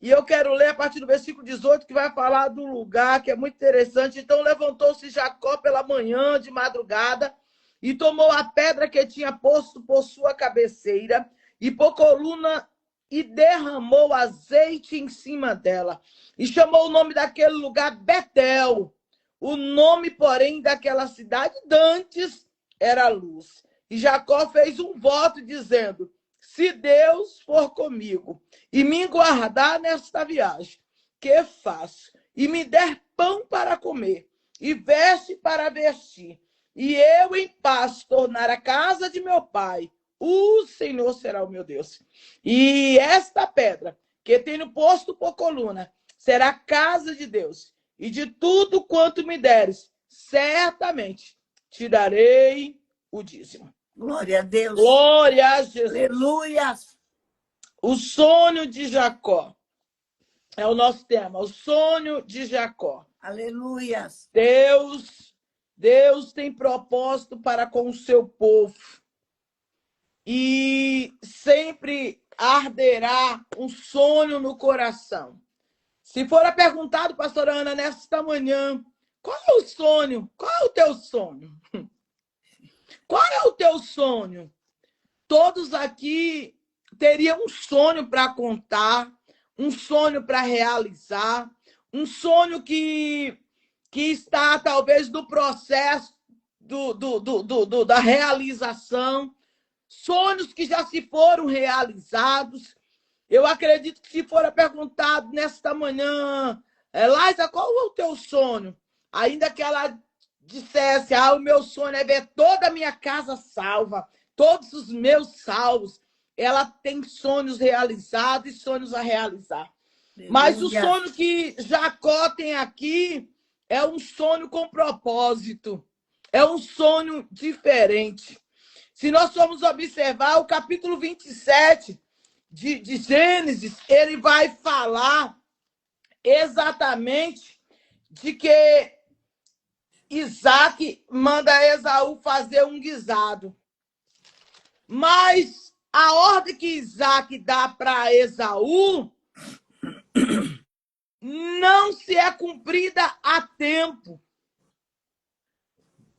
E eu quero ler a partir do versículo 18, que vai falar do lugar, que é muito interessante. Então levantou-se Jacó pela manhã, de madrugada, e tomou a pedra que tinha posto por sua cabeceira, e por coluna, e derramou azeite em cima dela. E chamou o nome daquele lugar Betel. O nome, porém, daquela cidade dantes era Luz. E Jacó fez um voto, dizendo: se Deus for comigo e me guardar nesta viagem, que faço? E me der pão para comer, e veste para vestir, e eu em paz tornar a casa de meu pai, o Senhor será o meu Deus. E esta pedra, que tenho posto por coluna, será a casa de Deus. E de tudo quanto me deres, certamente te darei o dízimo. Glória a Deus. Glória a Jesus. Aleluia. O sonho de Jacó é o nosso tema, o sonho de Jacó. Aleluia. Deus tem propósito para com o seu povo. E sempre arderá um sonho no coração. Se for perguntado, pastora Ana, nesta manhã, qual é o sonho? Qual é o teu sonho? Qual é o teu sonho? Todos aqui teriam um sonho para contar, um sonho para realizar, um sonho que está talvez no processo da realização, sonhos que já se foram realizados. Eu acredito que se for perguntado nesta manhã, Laisa, qual é o teu sonho? Ainda que ela dissesse, o meu sonho é ver toda a minha casa salva, todos os meus salvos. Ela tem sonhos realizados e sonhos a realizar. Mas o sonho que Jacó tem aqui é um sonho com propósito. É um sonho diferente. Se nós formos observar o capítulo 27 de Gênesis, ele vai falar exatamente de que Isaac manda Esaú fazer um guisado. Mas a ordem que Isaac dá para Esaú não se é cumprida a tempo.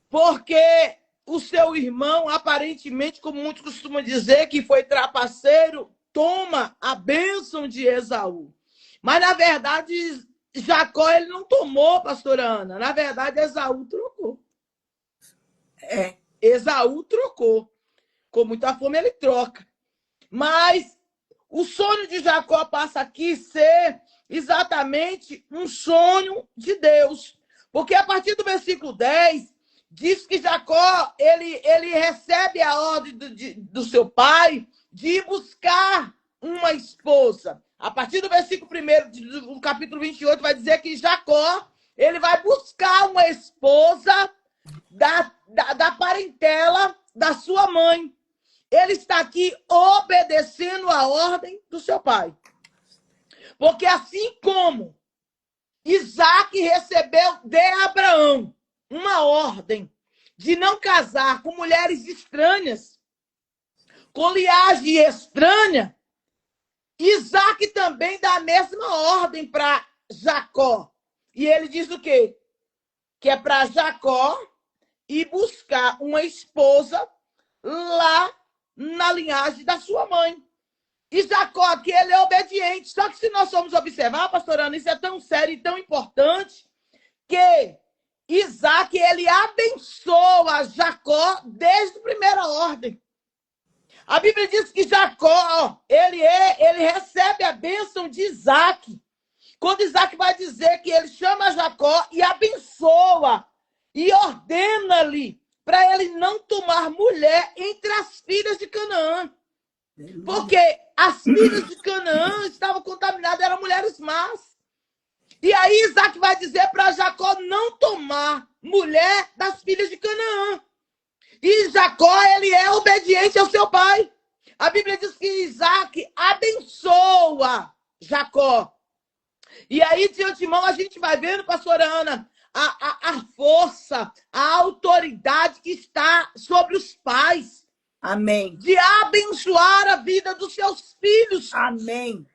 Porque o seu irmão, aparentemente, como muitos costumam dizer, que foi trapaceiro, toma a bênção de Esaú. Mas, na verdade, Jacó ele não tomou, pastora Ana. Na verdade, Esaú trocou. Esaú trocou. Com muita fome, ele troca. Mas o sonho de Jacó passa aqui a ser exatamente um sonho de Deus. Porque a partir do versículo 10, diz que Jacó ele recebe a ordem do seu pai de ir buscar uma esposa. A partir do versículo 1 do capítulo 28, vai dizer que Jacó ele vai buscar uma esposa da parentela da sua mãe. Ele está aqui obedecendo a ordem do seu pai. Porque assim como Isaac recebeu de Abraão uma ordem de não casar com mulheres estranhas, com linhagem estranha, Isaac também dá a mesma ordem para Jacó. E ele diz o quê? Que é para Jacó ir buscar uma esposa lá na linhagem da sua mãe. E Jacó aqui, ele é obediente. Só que se nós formos observar, pastora Ana, isso é tão sério e tão importante, que Isaac, ele abençoa Jacó desde a primeira ordem. A Bíblia diz que Jacó, ele recebe a bênção de Isaac. Quando Isaac vai dizer que ele chama Jacó e abençoa e ordena-lhe para ele não tomar mulher entre as filhas de Canaã. Porque as filhas de Canaã estavam contaminadas, eram mulheres más. E aí Isaac vai dizer para Jacó não tomar mulher das filhas de Canaã. E Jacó, ele é obediente ao seu pai. A Bíblia diz que Isaac abençoa Jacó. E aí, de antemão, a gente vai vendo, pastora Ana, a força, a autoridade que está sobre os pais. Amém. De abençoar a vida dos seus filhos. Amém.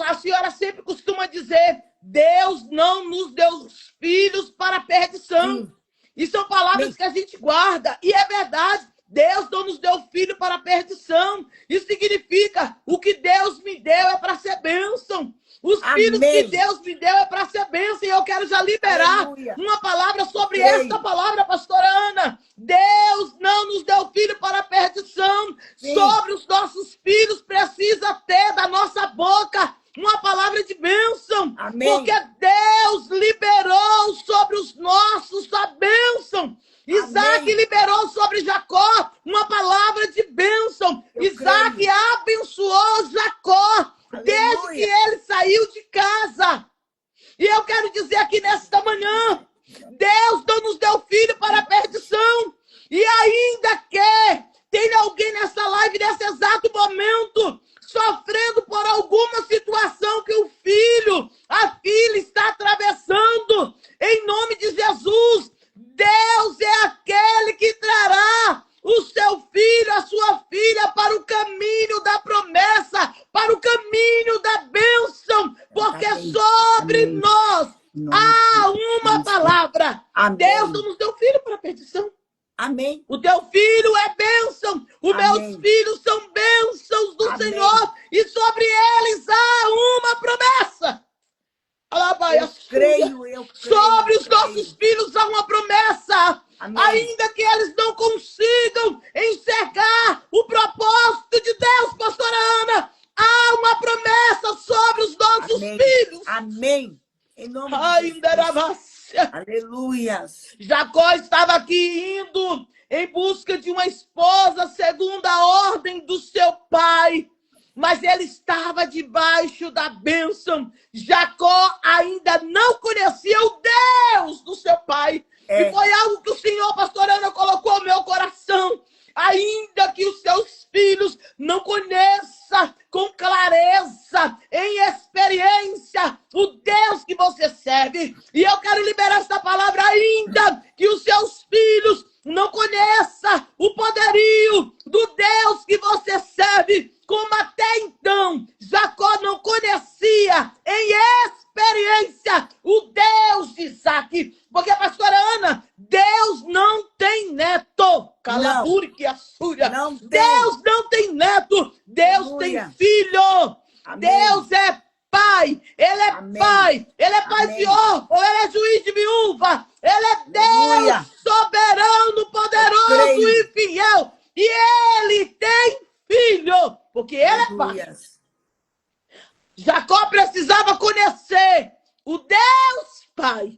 A senhora sempre costuma dizer, Deus não nos deu filhos para a perdição. Sim. E são palavras que a gente guarda. E é verdade, Deus não nos deu filho para a perdição. Isso significa, o que Deus me deu é para ser bênção. Os filhos que Deus me deu é para ser bênção. E eu quero já liberar uma palavra sobre esta palavra, pastora Ana. Deus não nos deu filho para a perdição. Sim. Sobre os nossos filhos precisa ter da nossa boca uma palavra de bênção. Amém. Porque Deus liberou sobre os nossos a bênção. Isaac liberou sobre Jacó uma palavra de bênção. Isaac abençoou Jacó. Aleluia. Desde que ele saiu de casa. E eu quero dizer aqui nesta manhã, Deus não nos deu filho para a perdição. E ainda que tenha alguém nessa live, nesse exato momento, sofrendo por alguma situação que o filho, a filha está atravessando, em nome de Jesus, Deus é aquele que trará o seu filho, a sua filha, para o caminho da promessa, para o caminho da bênção, porque sobre nós há uma palavra. Deus não nos deu filho para perder. Amém. O teu filho é bênção. Os meus Amém. filhos são bênçãos do Amém. Senhor. E sobre eles há uma promessa. Eu creio. Sobre os nossos filhos há uma promessa. Amém. Ainda que eles não consigam enxergar o propósito de Deus, pastora Ana, há uma promessa sobre os nossos filhos. Amém. Em nome de Ainda era Jesus. Aleluias. Jacó estava aqui indo em busca de uma esposa segundo a ordem do seu pai. Mas ele estava debaixo da bênção. Jacó ainda não conhecia o Deus do seu pai. E foi algo que o Senhor, pastora Ana, colocou no meu coração. Ainda que os seus filhos não conheçam com clareza, em experiência, o Deus que você serve. E eu quero liberar esta palavra ainda que os seus filhos não conheçam o poderio do Deus que você serve, como até então Jacó não conhecia em experiência o Deus de Isaac. Porque, pastora Ana, Deus não tem neto. Calaburi que assúria. Deus não tem neto. Deus tem filho. Amém. Deus é pai. Ele é pai. Ele é pai de órfão. Ele é juiz de viúva. Ele é Deus soberano, poderoso e fiel. E ele tem filho. Porque ele é pai. Jacó precisava conhecer o Deus Pai.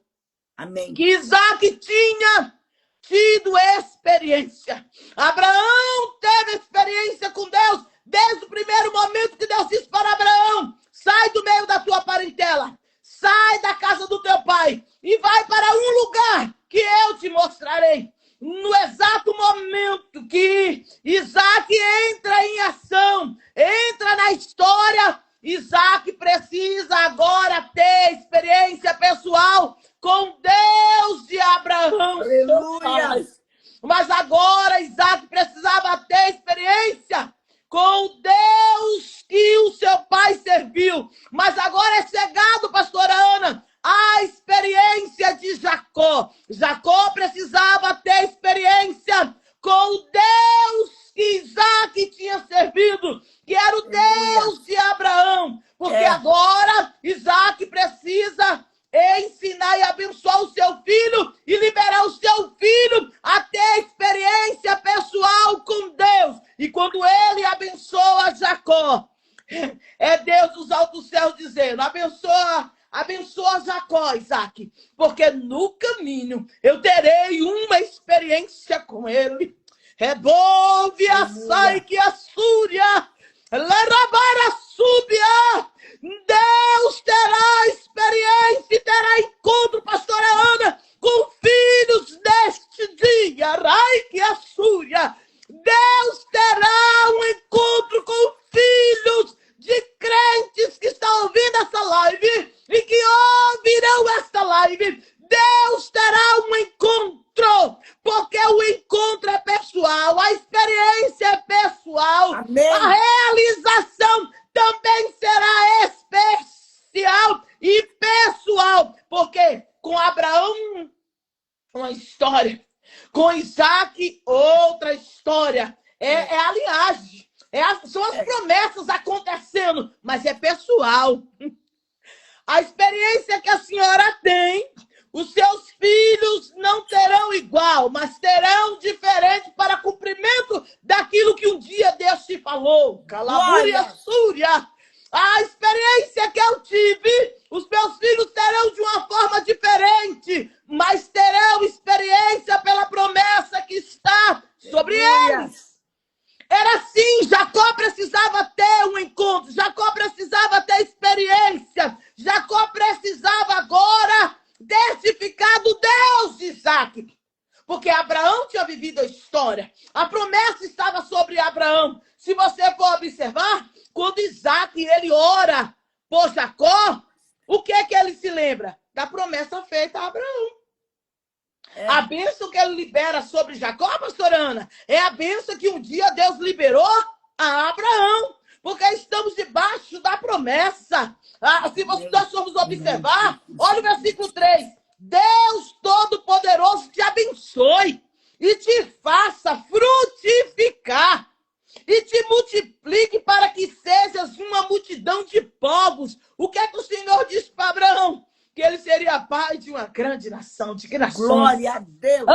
Amém. Que Isaac tinha tido experiência. Abraão teve experiência com Deus desde o primeiro momento que Deus disse para Abraão: sai do meio da tua parentela, sai da casa do teu pai e vai para um lugar que eu te mostrarei. No exato momento que Isaac entra em ação, entra na história, Isaac precisa agora ter experiência pessoal com Deus de Abraão. Aleluia. Mas agora Isaac precisava ter experiência com o Deus que o seu pai serviu. Mas agora é chegado, pastora Ana, a experiência de Jacó. Jacó precisava ter experiência com o Deus que Isaac tinha servido, que era o Deus de Abraão. Porque agora Isaac precisa ensinar e abençoar o seu filho e liberar o seu filho a ter experiência pessoal com Deus. E quando ele abençoa Jacó, é Deus dos altos céus dizendo: abençoa Jacó, Isaac, porque no caminho eu terei uma experiência com ele. Revolve a sai que a súria, larabara súbia. Deus terá experiência e terá encontro, pastora Ana, com filhos deste dia. Rai que a súria. Deus terá um encontro com filhos de crentes que estão ouvindo essa live e que ouvirão esta live. Deus terá um encontro, porque o encontro é pessoal, a experiência é pessoal. Amém. A realização também será especial e pessoal, porque com Abraão uma história, com Isaac outra história, é a linhagem, são as promessas acontecendo, mas é pessoal. A experiência que a senhora tem, os seus filhos não terão igual, mas terão diferente para cumprimento daquilo que um dia Deus te falou. Calabúria, súria. A experiência que eu tive, os meus filhos terão de uma forma diferente, mas terão experiência pela promessa que está sobre eles. Era assim, Jacó precisava ter um encontro, Jacó precisava ter experiência, Jacó precisava agora testificar do Deus de Isaac. Porque Abraão tinha vivido a história. A promessa estava sobre Abraão. Se você for observar, quando Isaac ele ora por Jacó, o que é que ele se lembra? Da promessa feita a Abraão. A bênção que ele libera sobre Jacó, pastora Ana, é a bênção que um dia Deus liberou a Abraão. Porque estamos debaixo da promessa. Se nós formos observar, olha o versículo 3. Deus Todo-Poderoso te abençoe e te faça frutificar e te multiplique para que sejas uma multidão de povos. O que é que o Senhor disse para Abraão? Que ele seria pai de uma grande nação, de que nações? Glória a Deus.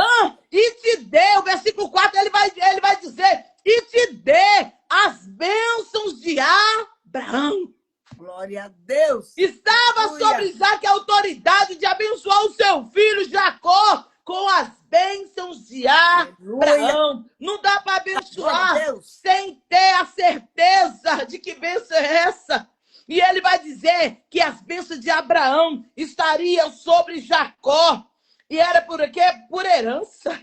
E te dê, o versículo 4, ele vai dizer, e te dê as bênçãos de Abraão. Glória a Deus. Estava Aleluia. sobre Isaac a autoridade de abençoar o seu filho Jacó com as bênçãos de Abraão. Não dá para abençoar sem ter a certeza de que bênção é essa. E ele vai dizer que as bênçãos de Abraão estariam sobre Jacó. E era por quê? Por herança.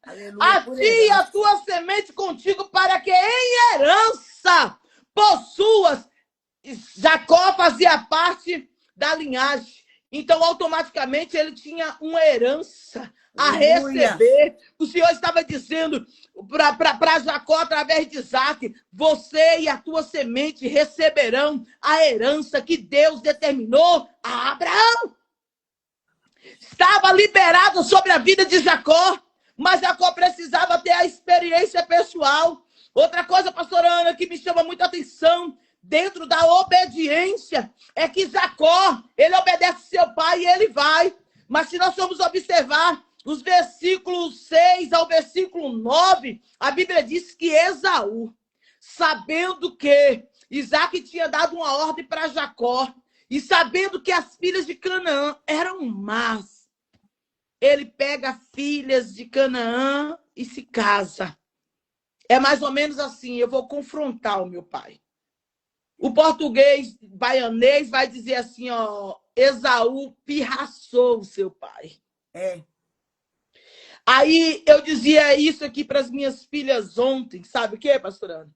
Aleluia, a ti e a tua semente contigo, para que em herança possuas. Jacó fazia parte da linhagem. Então, automaticamente, ele tinha uma herança a receber. O Senhor estava dizendo para Jacó, através de Isaac, você e a tua semente receberão a herança que Deus determinou a Abraão. Estava liberado sobre a vida de Jacó, mas Jacó precisava ter a experiência pessoal. Outra coisa, pastora Ana, que me chama muita atenção, dentro da obediência, é que Jacó, ele obedece seu pai e ele vai. Mas se nós formos observar os versículos 6 ao versículo 9, a Bíblia diz que Esaú, sabendo que Isaac tinha dado uma ordem para Jacó, e sabendo que as filhas de Canaã eram más, ele pega filhas de Canaã e se casa. É mais ou menos assim, eu vou confrontar o meu pai. O português baianês vai dizer assim, ó, Esaú pirraçou o seu pai. Aí eu dizia isso aqui para as minhas filhas ontem, sabe o que, pastora Ana?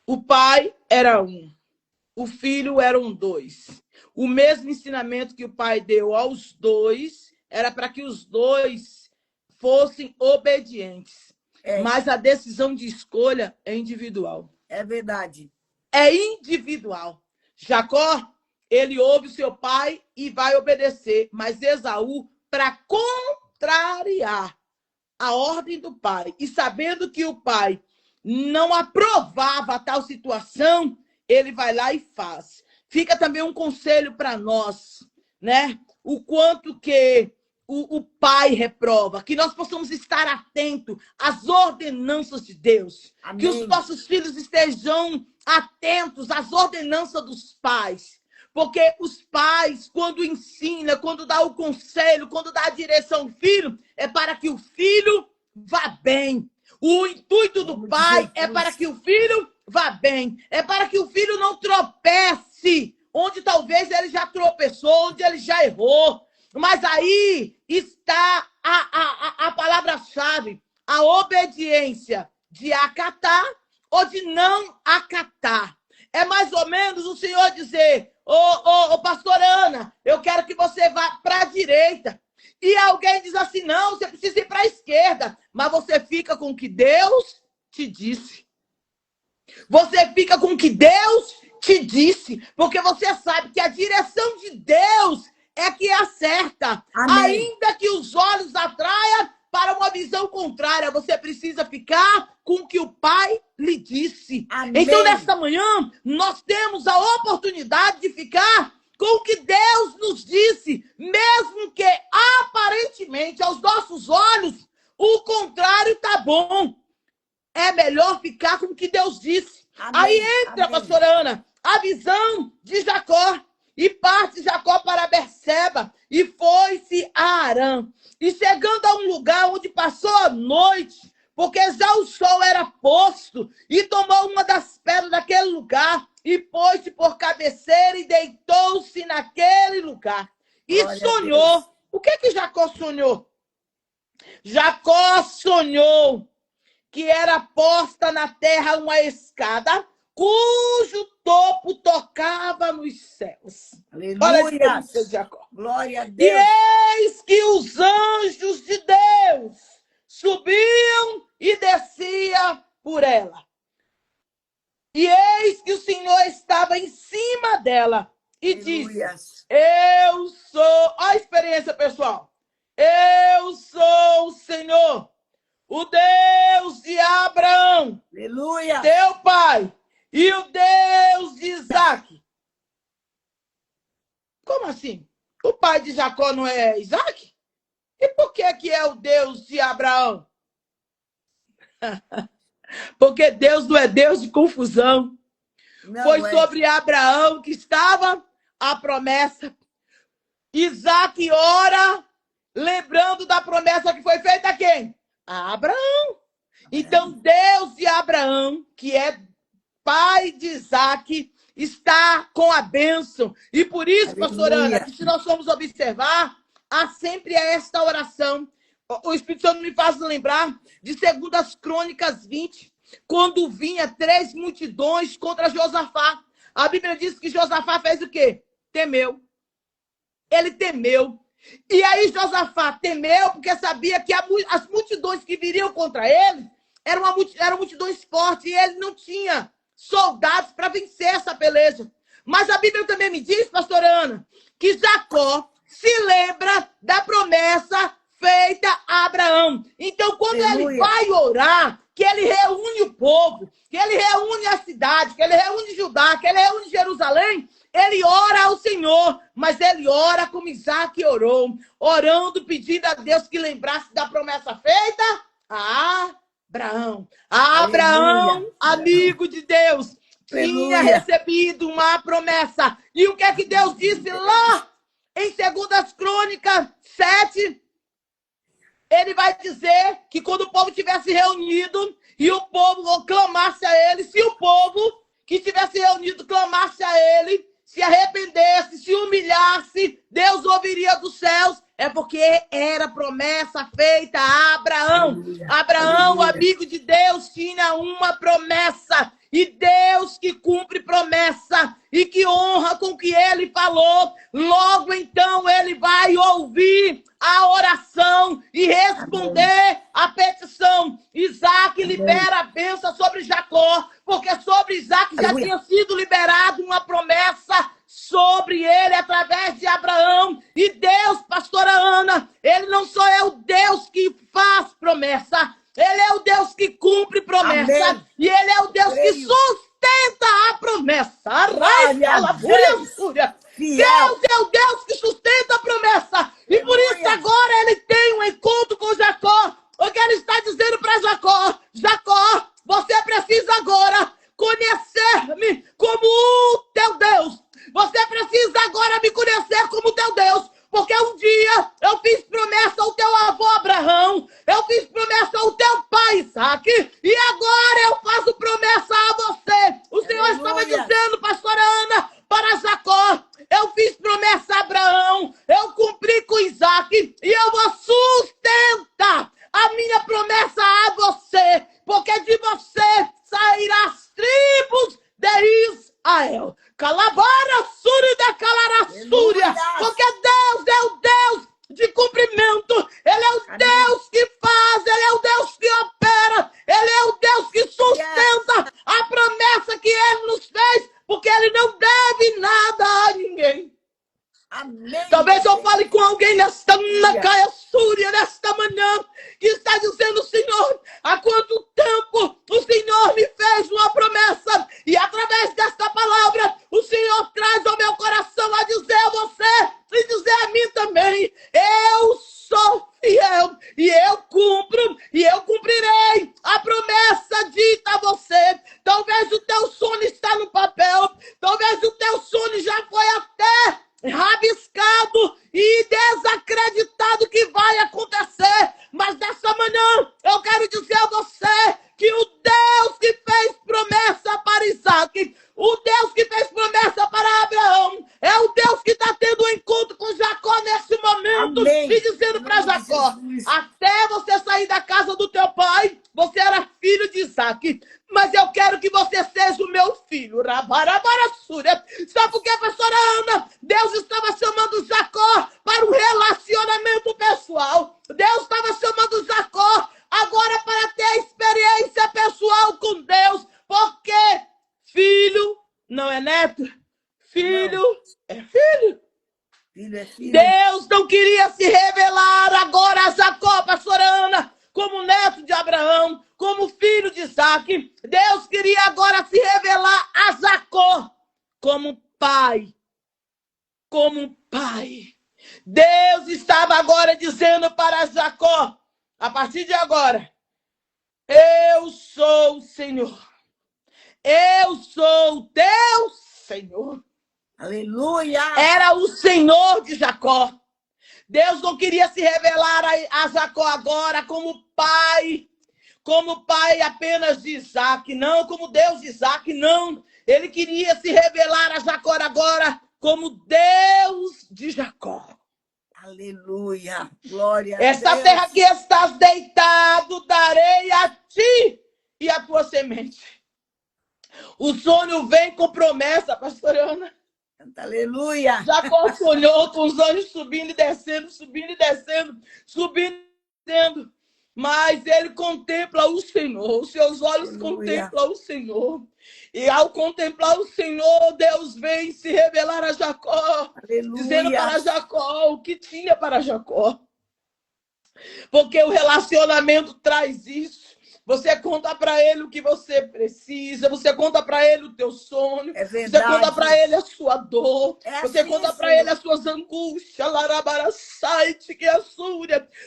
O pai era um, o filho eram dois. O mesmo ensinamento que o pai deu aos dois era para que os dois fossem obedientes. Mas a decisão de escolha é individual. É verdade. É individual. Jacó, ele ouve o seu pai e vai obedecer. Mas Esaú, para contrariar a ordem do pai, e sabendo que o pai não aprovava tal situação, ele vai lá e faz. Fica também um conselho para nós, né? O quanto que o pai reprova, que nós possamos estar atentos às ordenanças de Deus. Amém. Que os nossos filhos estejam atentos às ordenanças dos pais. Porque os pais, quando ensina, quando dá o conselho, quando dá a direção ao filho, é para que o filho vá bem. O intuito do pai é para que o filho vá bem. É para que o filho não tropece, onde talvez ele já tropeçou, onde ele já errou. Mas aí está a palavra-chave, a obediência de acatar ou de não acatar. É mais ou menos o Senhor dizer, ô pastora Ana, eu quero que você vá para a direita. E alguém diz assim, não, você precisa ir para a esquerda. Mas você fica com o que Deus te disse. Você fica com o que Deus te disse. Porque você sabe que a direção de Deus é que acerta. Amém. Ainda que os olhos atraiam para uma visão contrária, você precisa ficar com o que o Pai lhe disse. Amém. Então, nesta manhã, nós temos a oportunidade de ficar com o que Deus nos disse, mesmo que aparentemente, aos nossos olhos, o contrário está bom. É melhor ficar com o que Deus disse. Amém. Aí entra, pastora Ana, a visão de Jacó. E parte Jacó para Berseba, e foi-se a Harã. E chegando a um lugar onde passou a noite, porque já o sol era posto, e tomou uma das pedras daquele lugar, e pôs-se por cabeceira, e deitou-se naquele lugar. E glória sonhou. O que Jacó sonhou? Jacó sonhou que era posta na terra uma escada, cujo topo tocava nos céus. Aleluia. Jacó. Glória a Deus. E eis que os anjos de Deus subiam e desciam por ela. E eis que o Senhor estava em cima dela e disse, eu sou... Olha a experiência, pessoal. Eu sou o Senhor, o Deus de Abraão, Aleluia. teu pai, e o Deus de Isaac. Como assim? O pai de Jacó não é Isaac? E por que é o Deus de Abraão? Porque Deus não é Deus de confusão. Não Foi é. sobre Abraão que estava a promessa. Isaac ora, lembrando da promessa que foi feita a quem? A Abraão. Então, Deus de Abraão, que é pai de Isaac, está com a bênção. E por isso, pastor Ana, Aleluia. que se nós formos observar, há sempre esta oração. O Espírito Santo me faz lembrar de 2 Crônicas 20, quando vinha 3 multidões contra Josafá. A Bíblia diz que Josafá fez o quê? Temeu. Ele temeu. E aí Josafá temeu porque sabia que as multidões que viriam contra ele eram multidões fortes e ele não tinha soldados para vencer essa peleja. Mas a Bíblia também me diz, pastora Ana, que Jacó se lembra da promessa feita a Abraão. Então, quando Aleluia. ele vai orar, que ele reúne o povo, que ele reúne a cidade, que ele reúne Judá, que ele reúne Jerusalém, ele ora ao Senhor, mas ele ora como Isaac orou, orando, pedindo a Deus que lembrasse da promessa feita a Abraão. Abraão, amigo de Deus, tinha recebido uma promessa. E o que é que Deus disse lá em 2 Crônicas 7? Ele vai dizer que quando o povo tivesse reunido e o povo clamasse a ele, se o povo que tivesse reunido clamasse a ele, se arrependesse, se humilhasse, Deus ouviria dos céus. É porque era promessa feita a Abraão. Aleluia. Abraão, amigo de Deus, tinha uma promessa. E Deus que cumpre promessa e que honra com o que ele falou, logo então ele vai ouvir a oração e responder a petição. Isaac libera a bênção sobre Jacó, porque sobre Isaac já tinha sido liberado uma promessa sobre ele através de Abraão. E Deus, pastora Ana, ele não só é o Deus que faz promessa, ele é o Deus que cumpre promessa. Amém. E ele é o Deus que sustenta a promessa. Deus é o Deus que sustenta a promessa. E por isso agora ele tem um encontro com Jacó. O que ele está dizendo para Jacó? Jacó, você precisa agora conhecer-me como o teu Deus. Você precisa agora me conhecer como teu Deus. Porque um dia eu fiz promessa ao teu avô Abraão, eu fiz promessa ao teu pai Isaac, e agora eu faço promessa a você. O Senhor estava dizendo, pastora Ana, para Jacó, eu fiz promessa a Abraão, eu cumpri com Isaac, e eu vou sustentar a minha promessa a você, porque de você sairá as tribos de Israel. Calabara, Súria da Calarassúria. Porque Deus é o Deus de cumprimento. Ele é o Deus que faz. Ele é o Deus que opera. Ele é o Deus que sustenta a promessa que Ele nos fez. Porque Ele não deve nada a ninguém. Amém. Talvez eu fale com alguém nesta manhã que está dizendo, Senhor, há quanto tempo o Senhor me fez uma promessa e através desta palavra o Senhor traz ao meu coração a dizer a você e dizer a mim também, eu sou fiel e eu cumpro e eu cumprirei a promessa dita a você. Talvez o teu sonho está no papel, talvez o teu sonho já foi até rabiscado e desacreditado que vai acontecer, mas nessa manhã eu quero dizer a você que o Deus que fez promessa para Isaac, o Deus que fez promessa para Abraão, é o Deus que está tendo um encontro com Jacó nesse momento. Amém. E dizendo para Jacó, até você sair da casa do teu pai, você era filho de Isaac, mas eu quero que você seja o meu filho. Sabe por quê, pastora Ana? Deus estava chamando Jacó para um relacionamento pessoal. Deus estava chamando Jacó agora para ter a experiência pessoal com Deus. Porque filho não é neto, filho não é filho. Filho é filho. Deus não queria se revelar agora Abraão, como filho de Isaque, Deus queria agora se revelar a Jacó como pai. Como pai. Deus estava agora dizendo para Jacó, a partir de agora, eu sou o Senhor. Eu sou o teu Senhor. Aleluia. Era o Senhor de Jacó. Deus não queria se revelar a Jacó agora como pai apenas de Isaac, não como Deus de Isaac, não. Ele queria se revelar a Jacó agora como Deus de Jacó. Aleluia. Glória a Esta Deus. terra que estás deitado, darei a ti e a tua semente. O sonho vem com promessa, pastora Ana. Aleluia. Jacó sonhou com os anjos subindo e descendo, subindo e descendo, subindo e descendo. Mas ele contempla o Senhor, os seus olhos contemplam o Senhor. E ao contemplar o Senhor, Deus vem se revelar a Jacó, dizendo para Jacó o que tinha para Jacó. Porque o relacionamento traz isso. Você conta para ele o que você precisa, você conta para ele o teu sonho, você conta para ele a sua dor, você conta para ele as suas angústias,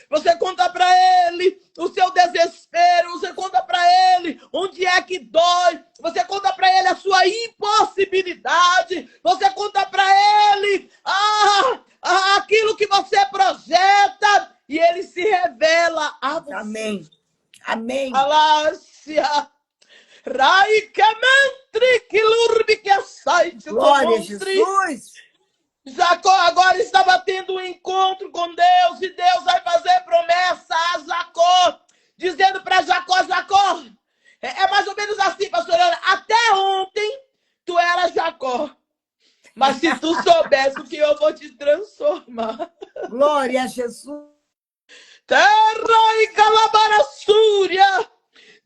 você conta para ele o seu desespero, você conta para ele onde é que dói, você conta para ele a sua impossibilidade, você conta para ele aquilo que você projeta e ele se revela a você. Amém. Amém. Glória a Jesus. Jacó agora estava tendo um encontro com Deus e Deus vai fazer promessa a Jacó, dizendo para Jacó, Jacó, é mais ou menos assim, pastora Ana, até ontem tu era Jacó, mas se tu soubesse o que eu vou te transformar. Glória a Jesus. Terra e calabaraçúria.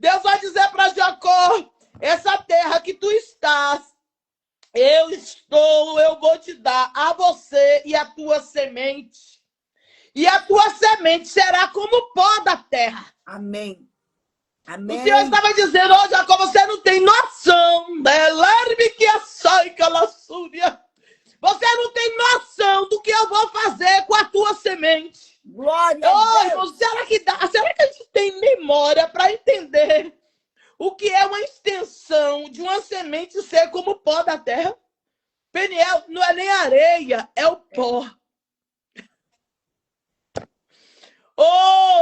Deus vai dizer para Jacó, essa terra que tu estás, eu vou te dar a você e a tua semente. E a tua semente será como o pó da terra. Amém. Amém. O Senhor estava dizendo, Jacó, você não tem noção. Você não tem noção do que eu vou fazer com a tua semente. Glória a Deus. Irmão, será que a gente tem memória para entender o que é uma extensão de uma semente ser como o pó da terra? Peniel, não é nem areia, é o pó.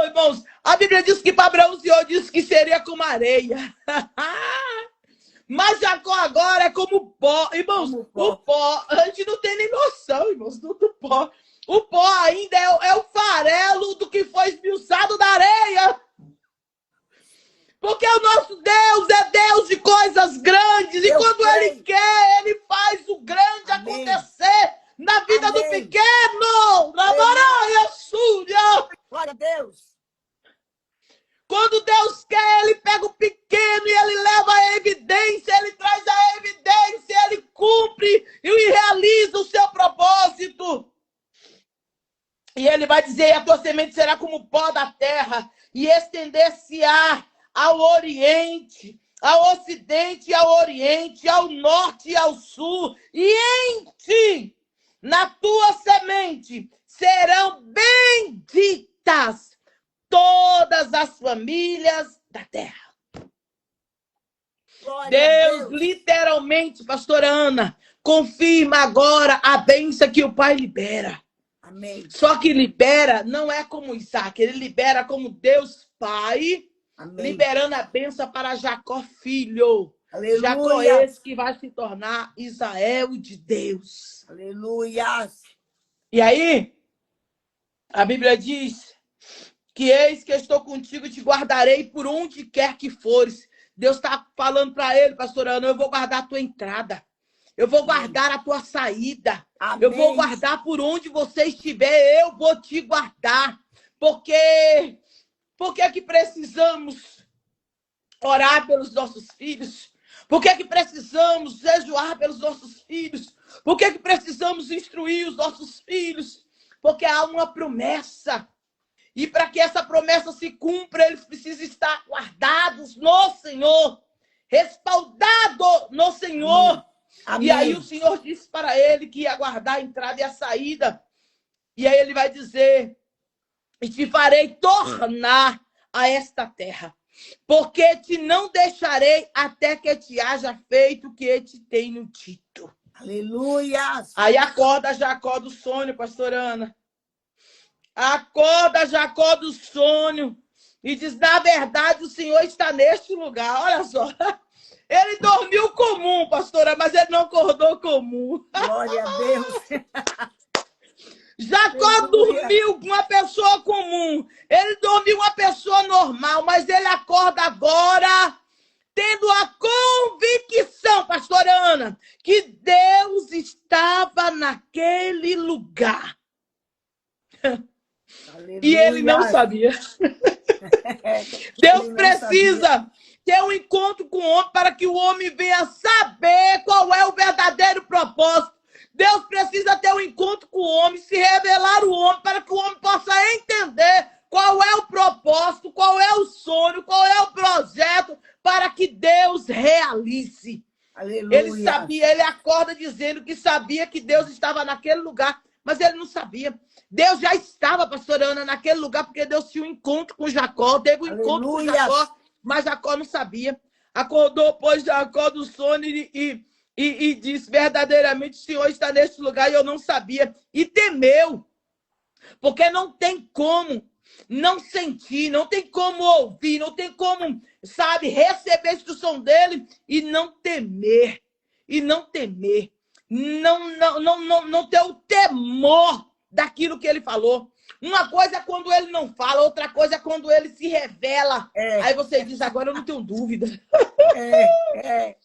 Irmãos, a Bíblia diz que para Abraão o Senhor disse que seria como areia. Mas Jacó agora é como pó. Irmãos, o pó, a gente não tem nem noção, irmãos, do pó. O pó ainda é o farelo do que foi esmiuçado da areia. Porque o nosso Deus é Deus de coisas grandes. E quando Ele quer, Ele faz o grande acontecer na vida do pequeno. Na Maraia Súria. Glória a Deus. Quando Deus quer, Ele pega o pequeno e Ele leva a evidência. Ele traz a evidência. Ele cumpre e realiza o seu propósito. E ele vai dizer, a tua semente será como o pó da terra, e estender-se-á ao oriente, ao ocidente e ao oriente, ao norte e ao sul, e em ti, na tua semente, serão benditas todas as famílias da terra. Glória Deus, literalmente, pastora Ana, confirma agora a bênção que o Pai libera. Amém. Só que libera não é como Isaac, ele libera como Deus Pai, amém, liberando a bênção para Jacó filho. Aleluia. Jacó esse que vai se tornar Israel de Deus. Aleluia. E aí, a Bíblia diz que eis que estou contigo e te guardarei por onde quer que fores. Deus está falando para ele, pastor Ana, eu vou guardar a tua entrada. Eu vou guardar a tua saída. Amém. Eu vou guardar por onde você estiver. Eu vou te guardar. Porque é que precisamos orar pelos nossos filhos? Por que é que precisamos jejuar pelos nossos filhos? Por que é que precisamos instruir os nossos filhos? Porque há uma promessa. E para que essa promessa se cumpra, eles precisam estar guardados no Senhor, respaldados no Senhor. Amém. E aí o Senhor disse para ele que ia guardar a entrada e a saída. E aí ele vai dizer: e te farei tornar a esta terra, porque te não deixarei até que te haja feito o que te tenho dito. Aleluia. Aí acorda Jacó do sonho, pastor Ana. Acorda Jacó do sonho e diz: na verdade, o Senhor está neste lugar. Olha só. Ele dormiu comum, pastora, mas ele não acordou comum. Glória a Deus. Jacó dormiu com uma pessoa comum. Ele dormiu uma pessoa normal, mas ele acorda agora tendo a convicção, pastora Ana, que Deus estava naquele lugar. Aleluia. E ele não sabia. Deus precisa ter um encontro com o homem para que o homem venha saber qual é o verdadeiro propósito. Deus precisa ter um encontro com o homem, se revelar o homem, para que o homem possa entender qual é o propósito, qual é o sonho, qual é o projeto, para que Deus realize. Aleluia. Ele sabia, ele acorda dizendo que sabia que Deus estava naquele lugar, mas ele não sabia. Deus já estava, pastora Ana, naquele lugar, porque Deus tinha um encontro com Jacó, teve um encontro com Jacó, mas Jacó não sabia. Acordou, pois, Jacó do sono e disse: verdadeiramente o Senhor está neste lugar e eu não sabia. E temeu, porque não tem como não sentir, não tem como ouvir, não tem como, sabe, receber a instrução dele e não temer. E não temer. Não ter o temor daquilo que ele falou. Uma coisa é quando ele não fala, outra coisa é quando ele se revela. Aí você diz: agora eu não tenho dúvida.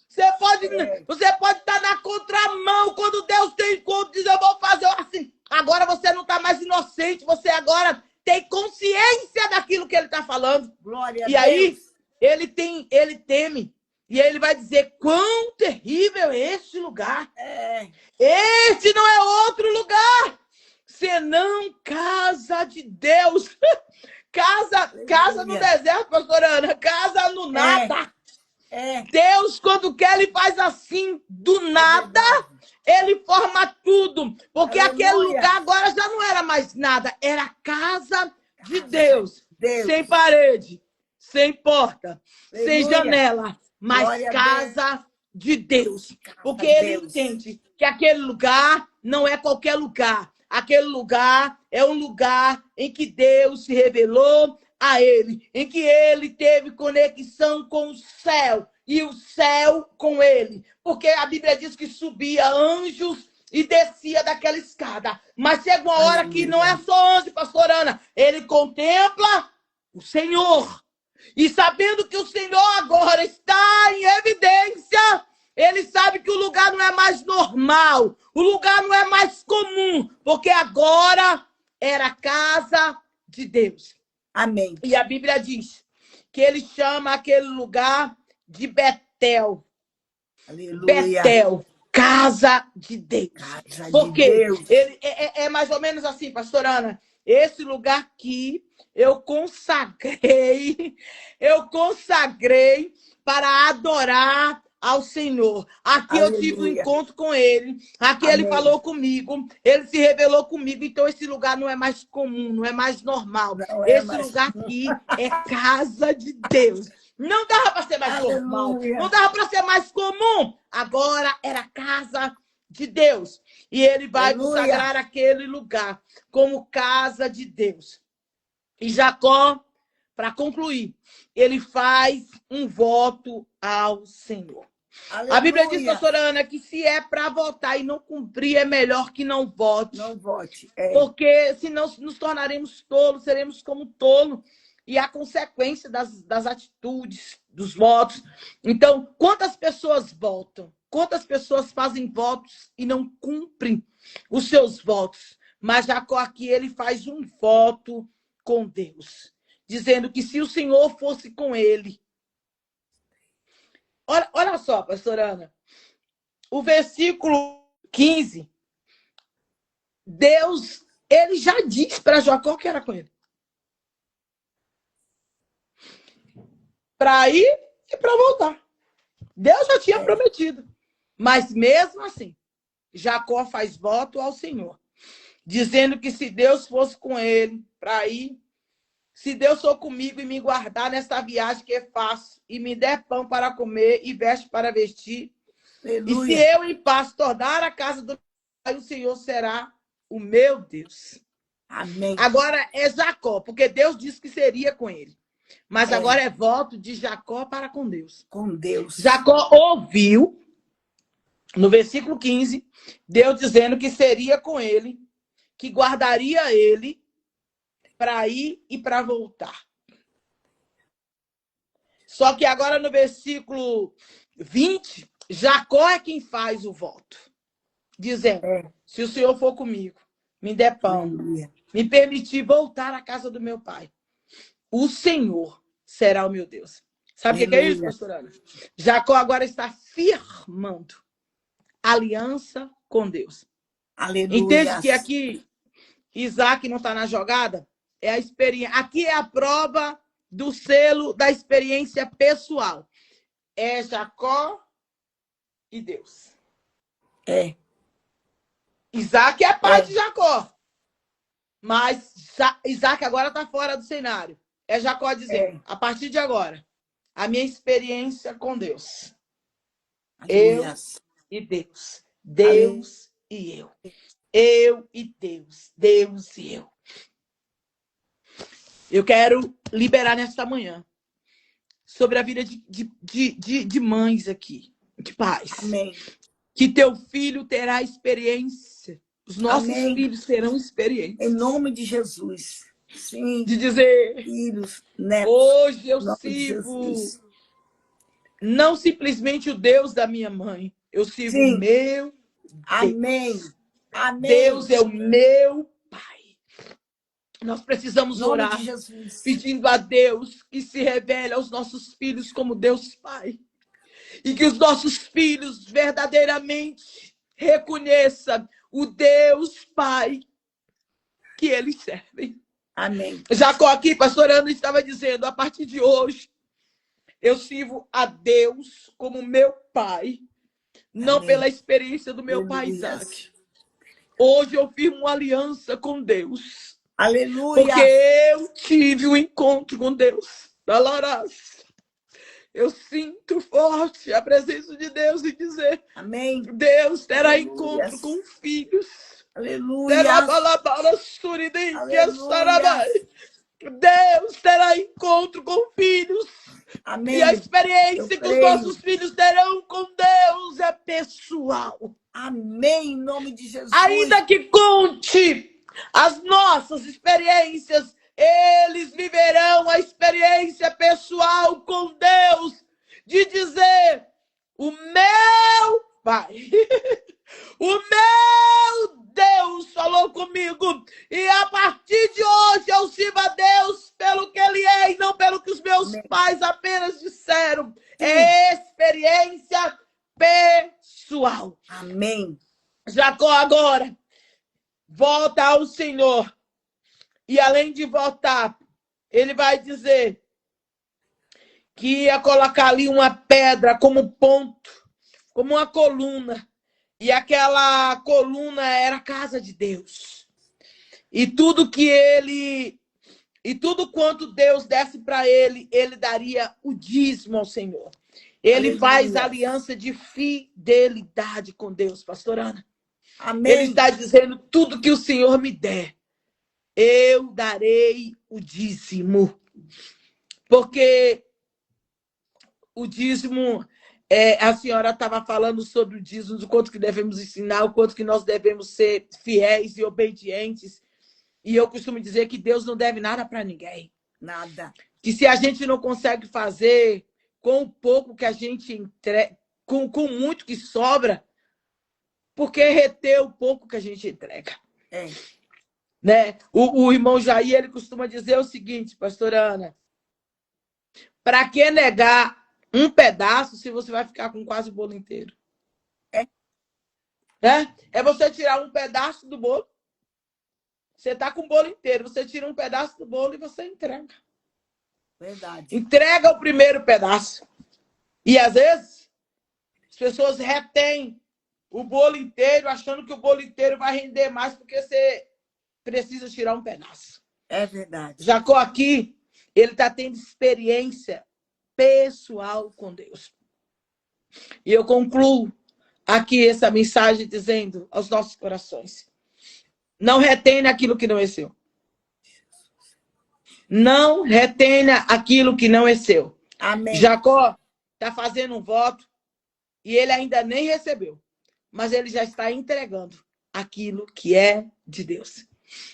Você pode estar na contramão quando Deus tem encontro, diz: eu vou fazer assim. Agora você não está mais inocente, você agora tem consciência daquilo que ele está falando. Glória a e aí, Deus. ele teme. E aí ele vai dizer: quão terrível é este lugar. Este não é outro lugar senão casa de Deus. Casa no deserto, pastora Ana. Casa no nada. Deus, quando quer, ele faz assim, do nada, ele forma tudo. Porque aquele lugar agora já não era mais nada. Era a casa de Deus. Sem parede, sem porta, sem janela. Mas casa de Deus. Porque ele entende que aquele lugar não é qualquer lugar. Aquele lugar é um lugar em que Deus se revelou a ele, em que ele teve conexão com o céu e o céu com ele. Porque a Bíblia diz que subia anjos e descia daquela escada. Mas chega uma hora que não é só anjo, pastor Ana. Ele contempla o Senhor. E sabendo que o Senhor agora está em evidência, ele sabe que o lugar não é mais normal, o lugar não é mais comum, porque agora era a casa de Deus. Amém. E a Bíblia diz que ele chama aquele lugar de Betel. Aleluia. Betel, casa de Deus. Casa porque de Deus. Ele é mais ou menos assim, pastor Ana. Esse lugar aqui eu consagrei para adorar ao Senhor. Aqui eu tive um encontro com ele. Aqui ele falou comigo. Ele se revelou comigo. Então esse lugar não é mais comum, não é mais normal. Esse lugar aqui é casa de Deus. Não dava para ser mais normal. Não dava para ser mais comum. Agora era casa de Deus. E ele vai consagrar aquele lugar como casa de Deus. E Jacó, para concluir, ele faz um voto ao Senhor. Aleluia. A Bíblia diz, pastora Ana, que se é para votar e não cumprir, é melhor que não vote. Não vote. Porque senão nos tornaremos tolos, seremos como tolo. E a consequência das atitudes, dos votos. Então, quantas pessoas votam? Quantas pessoas fazem votos e não cumprem os seus votos? Mas Jacó aqui, ele faz um voto com Deus, dizendo que se o Senhor fosse com ele. Olha só, pastora Ana, o versículo 15, Deus, ele já disse para Jacó que era com ele. para ir e para voltar. Deus já tinha prometido. Mas mesmo assim, Jacó faz voto ao Senhor, dizendo que se Deus fosse com ele para ir, se Deus for comigo e me guardar nessa viagem que faço, e me der pão para comer e veste para vestir, Aleluia. e se eu em paz tornar a casa do Pai, o Senhor será o meu Deus. Amém. Agora é Jacó, porque Deus disse que seria com ele. Mas agora é voto de Jacó para com Deus. Com Deus. Jacó ouviu, no versículo 15, Deus dizendo que seria com ele, que guardaria ele para ir e para voltar. Só que agora no versículo 20, Jacó é quem faz o voto, dizendo, se o Senhor for comigo, me der pão, Aleluia. me permitir voltar à casa do meu pai, o Senhor será o meu Deus. Sabe o que é isso, pastor Ana? Jacó agora está firmando aliança com Deus. Aleluia. Entende que aqui Isaac não está na jogada? É a experiência. Aqui é a prova do selo da experiência pessoal. É Jacó e Deus. Isaac é pai de Jacó. Mas Isaac agora está fora do cenário. É Jacó dizendo, a partir de agora, a minha experiência com Deus. Aleluia. Eu e Deus. Deus e eu. Eu e Deus. Deus e eu. Eu quero liberar nesta manhã sobre a vida de mães aqui, de pais. Amém. Que teu filho terá experiência. Os nossos Amém. filhos terão experiência. Em nome de Jesus. Sim. De dizer, filhos, netos. Hoje eu Em nome de sirvo Jesus. não simplesmente o Deus da minha mãe. Eu sirvo Sim. o meu Deus. Amém. Amém. Deus é o meu Pai. Nós precisamos Em nome orar de Jesus. pedindo a Deus que se revele aos nossos filhos como Deus Pai. E que os nossos filhos verdadeiramente reconheçam o Deus Pai que eles servem. Amém. Jacó aqui, pastor Ana, estava dizendo, a partir de hoje, eu sirvo a Deus como meu Pai, não Amém. pela experiência do meu pai Isaac. Hoje eu firmo uma aliança com Deus. Aleluia. Porque eu tive um encontro com Deus. Eu sinto forte a presença de Deus e dizer, Amém. Deus terá Aleluia. encontro com filhos. Aleluia. Deus terá encontro com filhos. Amém. E a experiência que os nossos filhos terão com Deus é pessoal. Amém, em nome de Jesus. Ainda que conte as nossas experiências, eles viverão a experiência pessoal com Deus, de dizer, o meu Pai, o meu Deus falou comigo, e a partir de hoje eu sirvo a Deus pelo que Ele é, e não pelo que os meus pais apenas disseram. Sim. É experiência pessoal. Amém. Jacó agora volta ao Senhor. E além de voltar, ele vai dizer que ia colocar ali uma pedra como ponto, como uma coluna. E aquela coluna era a casa de Deus. E tudo quanto Deus desse para ele, ele daria o dízimo ao Senhor. Ele Aleluia. faz aliança de fidelidade com Deus, pastor Ana. Amém. Ele está dizendo, tudo que o Senhor me der, eu darei o dízimo. Porque o dízimo, a senhora estava falando sobre o dízimo, o quanto que devemos ensinar, o quanto que nós devemos ser fiéis e obedientes. E eu costumo dizer que Deus não deve nada para ninguém. Nada. Que se a gente não consegue fazer com o pouco que a gente entrega, com muito que sobra, porque reter o pouco que a gente entrega. Né? O irmão Jair, ele costuma dizer o seguinte, pastora Ana, para que negar um pedaço se você vai ficar com quase o bolo inteiro? É você tirar um pedaço do bolo, você está com o bolo inteiro, você tira um pedaço do bolo e você entrega. Verdade. Entrega o primeiro pedaço. E às vezes as pessoas retêm o bolo inteiro, achando que o bolo inteiro vai render mais porque você precisa tirar um pedaço. É verdade. Jacó aqui, ele está tendo experiência pessoal com Deus. E eu concluo aqui essa mensagem dizendo aos nossos corações: não retenha aquilo que não é seu. Não retenha aquilo que não é seu. Amém. Jacó está fazendo um voto e ele ainda nem recebeu, mas ele já está entregando aquilo que é de Deus.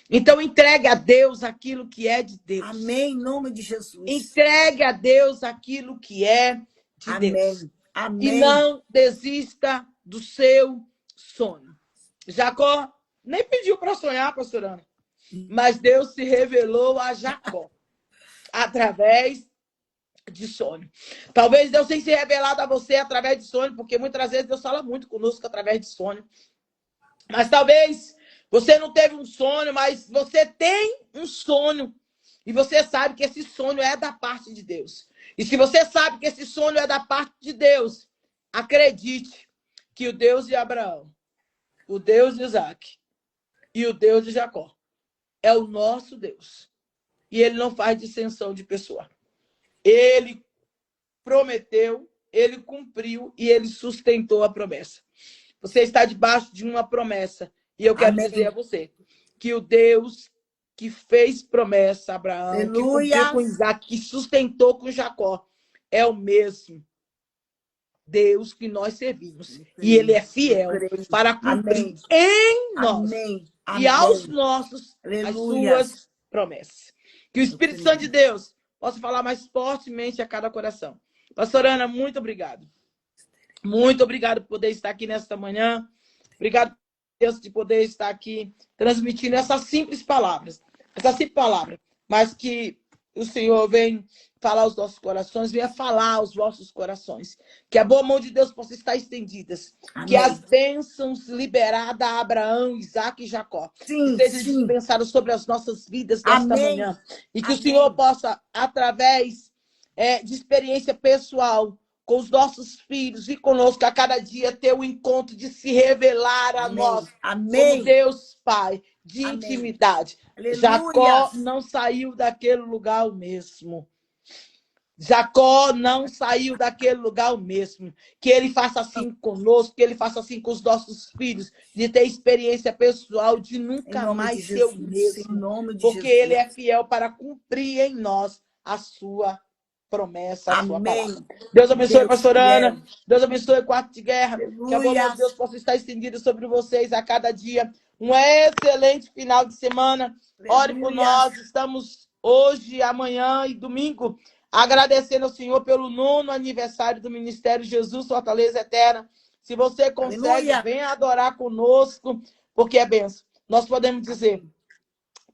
Então, entregue a Deus aquilo que é de Deus. Amém, em nome de Jesus. Entregue a Deus aquilo que é de Amém. Deus. Amém. E não desista do seu sonho. Jacó nem pediu para sonhar, pastor Ana, mas Deus se revelou a Jacó através de sonho. Talvez Deus tenha se revelado a você através de sonho, porque muitas vezes Deus fala muito conosco através de sonho. Mas talvez você não teve um sonho, mas você tem um sonho. E você sabe que esse sonho é da parte de Deus. E se você sabe que esse sonho é da parte de Deus, acredite que o Deus de Abraão, o Deus de Isaac e o Deus de Jacó é o nosso Deus. E ele não faz dissensão de pessoa. Ele prometeu, ele cumpriu e ele sustentou a promessa. Você está debaixo de uma promessa. E eu quero dizer a você que o Deus que fez promessa a Abraão, Aleluia, que cumpriu com Isaac, que sustentou com Jacó, é o mesmo Deus que nós servimos. E ele é fiel para cumprir em nós e aos nossos as suas promessas. Que o Espírito Santo de Deus possa falar mais fortemente a cada coração. Pastor Ana, muito obrigado. Muito obrigado por poder estar aqui nesta manhã. Obrigado, Deus, de poder estar aqui transmitindo essas simples palavras. Essa simples palavra, mas que o Senhor vem falar aos nossos corações, venha falar aos vossos corações. Que a boa mão de Deus possa estar estendidas. Amém. Que as bênçãos liberadas a Abraão, Isaac e Jacó sejam dispensadas sobre as nossas vidas nesta manhã. E que o Senhor possa, através de experiência pessoal, com os nossos filhos e conosco, a cada dia ter o encontro de se revelar a nós como Deus Pai, de intimidade. Aleluia. Jacó não saiu daquele lugar o mesmo. Jacó não saiu daquele lugar o mesmo. Que ele faça assim conosco, que ele faça assim com os nossos filhos, de ter experiência pessoal, de nunca mais ser o mesmo. Porque ele é fiel para cumprir em nós a sua promessa, a sua palavra. Deus abençoe, pastor Ana. Deus abençoe o quarto de guerra. Aleluia. Que a boa mão de Deus possa estar estendida sobre vocês a cada dia. Um excelente final de semana. Aleluia. Ore por nós. Estamos hoje, amanhã e domingo agradecendo ao Senhor pelo 9º aniversário do Ministério Jesus Fortaleza Eterna. Se você consegue, aleluia, venha adorar conosco, porque é benção. Nós podemos dizer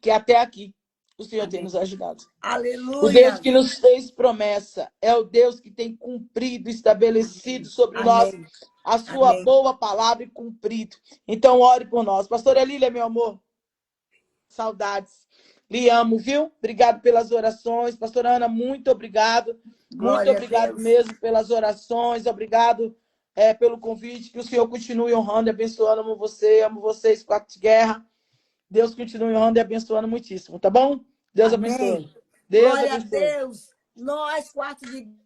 que até aqui o Senhor tem nos ajudado. Aleluia. O Deus que nos fez promessa é o Deus que tem cumprido, estabelecido sobre nós a sua boa palavra e cumprido. Então, ore por nós. Pastora Lília, meu amor, saudades. Lhe amo, viu? Obrigado pelas orações. Pastora Ana, muito obrigado. Glória, muito obrigado mesmo pelas orações. Obrigado pelo convite. Que o Senhor continue honrando e abençoando. Amo você, amo vocês, quarto de guerra. Deus continue honrando e abençoando muitíssimo, tá bom? Deus abençoe. Deus Glória abençoe. a Deus. Nós, quarto de guerra,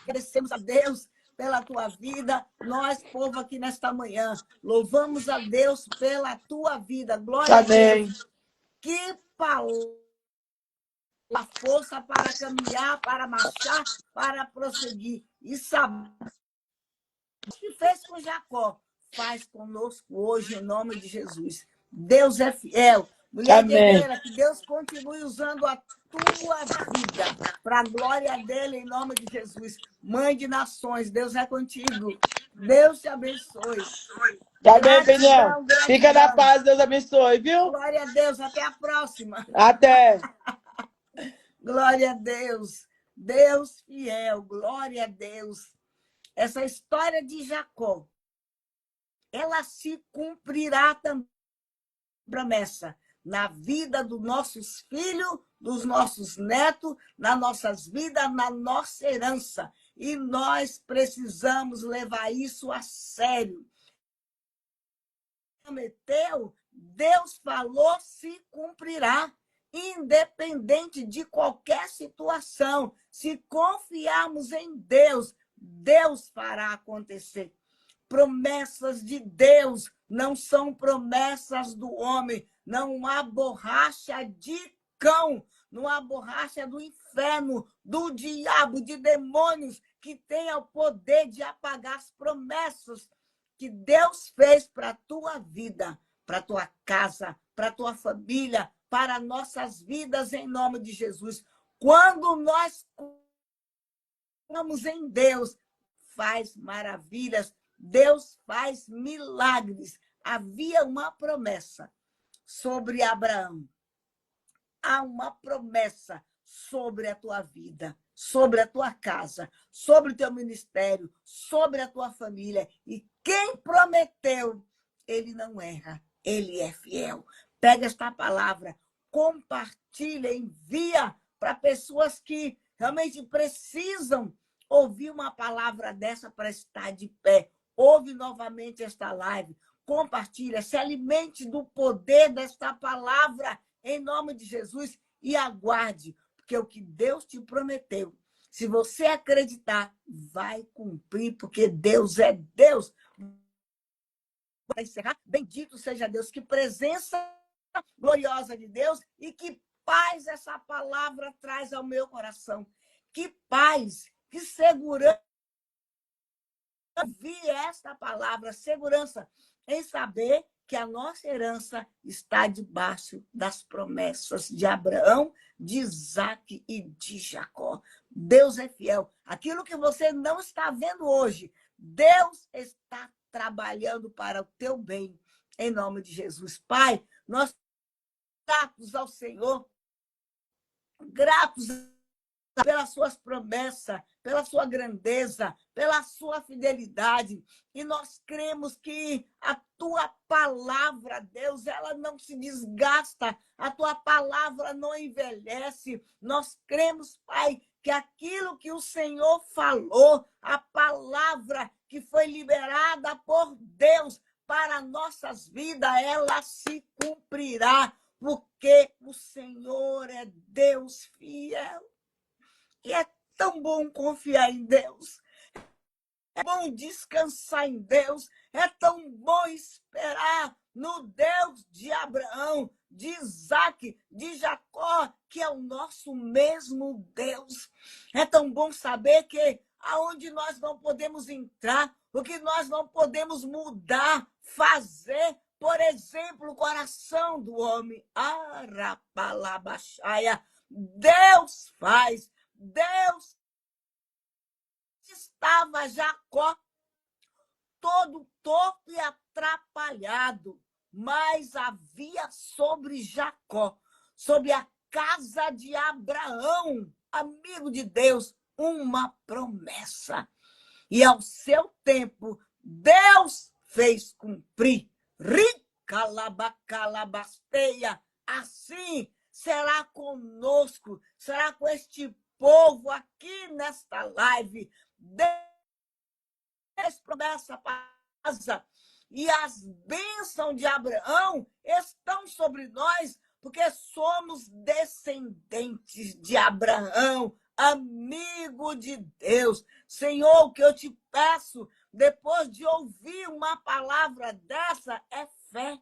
agradecemos a Deus pela tua vida. Nós, povo, aqui nesta manhã, louvamos a Deus pela tua vida. Glória a Deus. Que palavra, a força para caminhar, para marchar, para prosseguir. E saber o que fez com Jacó, faz conosco hoje, em nome de Jesus. Deus é fiel. Mulher guerreira, que Deus continue usando a tua vida para a glória dele, em nome de Jesus. Mãe de nações, Deus é contigo. Deus te abençoe. Tá bem, Penhão. Fica na paz, Deus abençoe, viu? Glória a Deus, até a próxima. Até. Glória a Deus. Deus fiel, glória a Deus. Essa história de Jacó, ela se cumprirá também, promessa, na vida dos nossos filhos, dos nossos netos, nas nossas vidas, na nossa herança. E nós precisamos levar isso a sério. Prometeu, Deus falou, se cumprirá, independente de qualquer situação. Se confiarmos em Deus, Deus fará acontecer. Promessas de Deus não são promessas do homem. Não há borracha de cão, não há borracha do inferno, do diabo, de demônios que tenha o poder de apagar as promessas que Deus fez para a tua vida, para a tua casa, para a tua família, para nossas vidas, em nome de Jesus. Quando nós confiamos em Deus, faz maravilhas, Deus faz milagres. Havia uma promessa sobre Abraão. Há uma promessa sobre a tua vida, sobre a tua casa, sobre o teu ministério, sobre a tua família. E quem prometeu, ele não erra, ele é fiel. Pega esta palavra, compartilha, envia para pessoas que realmente precisam ouvir uma palavra dessa para estar de pé. Ouve novamente esta live, compartilha, se alimente do poder desta palavra em nome de Jesus e aguarde, porque o que Deus te prometeu, se você acreditar, vai cumprir, porque Deus é Deus. Para encerrar, bendito seja Deus, que presença gloriosa de Deus e que paz essa palavra traz ao meu coração. Que paz, que segurança. Ouvir esta palavra, segurança em saber que a nossa herança está debaixo das promessas de Abraão, de Isaque e de Jacó. Deus é fiel. Aquilo que você não está vendo hoje, Deus está trabalhando para o teu bem, em nome de Jesus. Pai, nós gratos ao Senhor, gratos pelas suas promessas, pela sua grandeza, pela sua fidelidade. E nós cremos que a tua palavra, Deus, ela não se desgasta, a tua palavra não envelhece. Nós cremos, Pai, que aquilo que o Senhor falou, a palavra que foi liberada por Deus para nossas vidas, ela se cumprirá, porque o Senhor é Deus fiel. E é tão bom confiar em Deus. É bom descansar em Deus. É tão bom esperar no Deus de Abraão, de Isaque, de Jacó, que é o nosso mesmo Deus. É tão bom saber que aonde nós não podemos entrar, o que nós não podemos mudar, fazer, por exemplo, o coração do homem. Arapalabaxaia. Deus faz. Deus estava Jacó todo torto e atrapalhado, mas havia sobre Jacó, sobre a casa de Abraão, amigo de Deus, uma promessa. E ao seu tempo, Deus fez cumprir. Ricalabacalabasteia. Assim será conosco, será com este povo aqui nesta live. Deus promessa casa e as bênçãos de Abraão estão sobre nós, porque somos descendentes de Abraão, amigo de Deus. Senhor, o que eu te peço, depois de ouvir uma palavra dessa, é fé.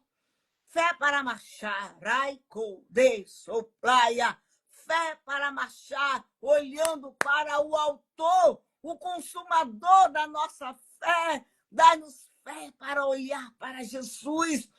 Fé para marchar, raico, de sopraia. Fé para marchar, olhando para o autor, o consumador da nossa fé. Dá-nos fé para olhar para Jesus,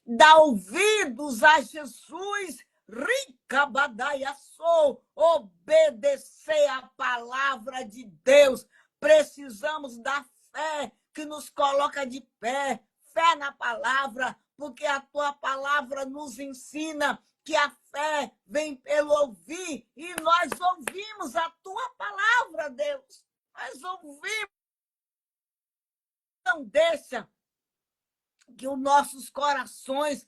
dá ouvidos a Jesus, rica badaia sou, obedecer a palavra de Deus. Precisamos da fé que nos coloca de pé, fé na palavra, porque a tua palavra nos ensina que a fé vem pelo ouvir, e nós ouvimos a tua palavra, Deus. Nós ouvimos. Não deixa que os nossos corações,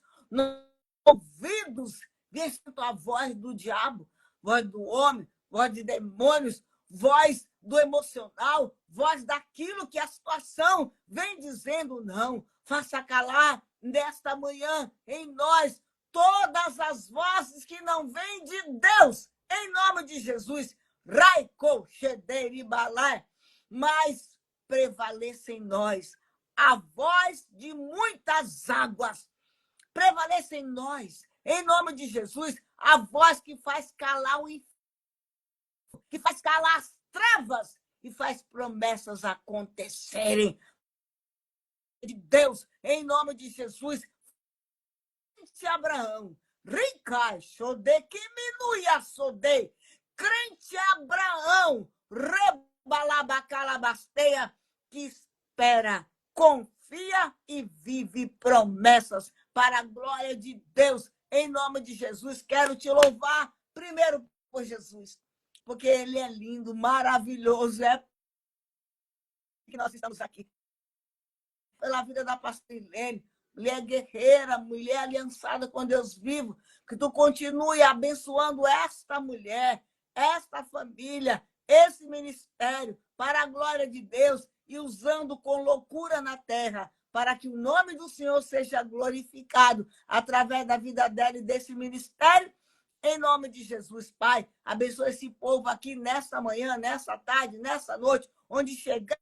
ouvidos, vejam a voz do diabo. voz do homem, voz de demônios, voz do emocional, voz daquilo que a situação vem dizendo não. Faça calar nesta manhã em nós todas as vozes que não vêm de Deus, em nome de Jesus. Raico, Xederibalai, mas prevaleça em nós a voz de muitas águas. Prevaleça em nós, em nome de Jesus, a voz que faz calar o inferno, que faz calar as trevas e faz promessas acontecerem. De Deus, em nome de Jesus, crente Abraão, ricai, xodê, que minuia, xodê, crente Abraão, rebalabacalabasteia, que espera, confia e vive promessas para a glória de Deus. Em nome de Jesus, quero te louvar primeiro por Jesus, porque ele é lindo, maravilhoso, é que nós estamos aqui. Pela vida da pastora Ilene, mulher guerreira, mulher aliançada com Deus vivo, que tu continue abençoando esta mulher, esta família, esse ministério, para a glória de Deus e usando com loucura na terra, para que o nome do Senhor seja glorificado através da vida dela e desse ministério. Em nome de Jesus, Pai, abençoa esse povo aqui nessa manhã, nessa tarde, nessa noite, onde chegar,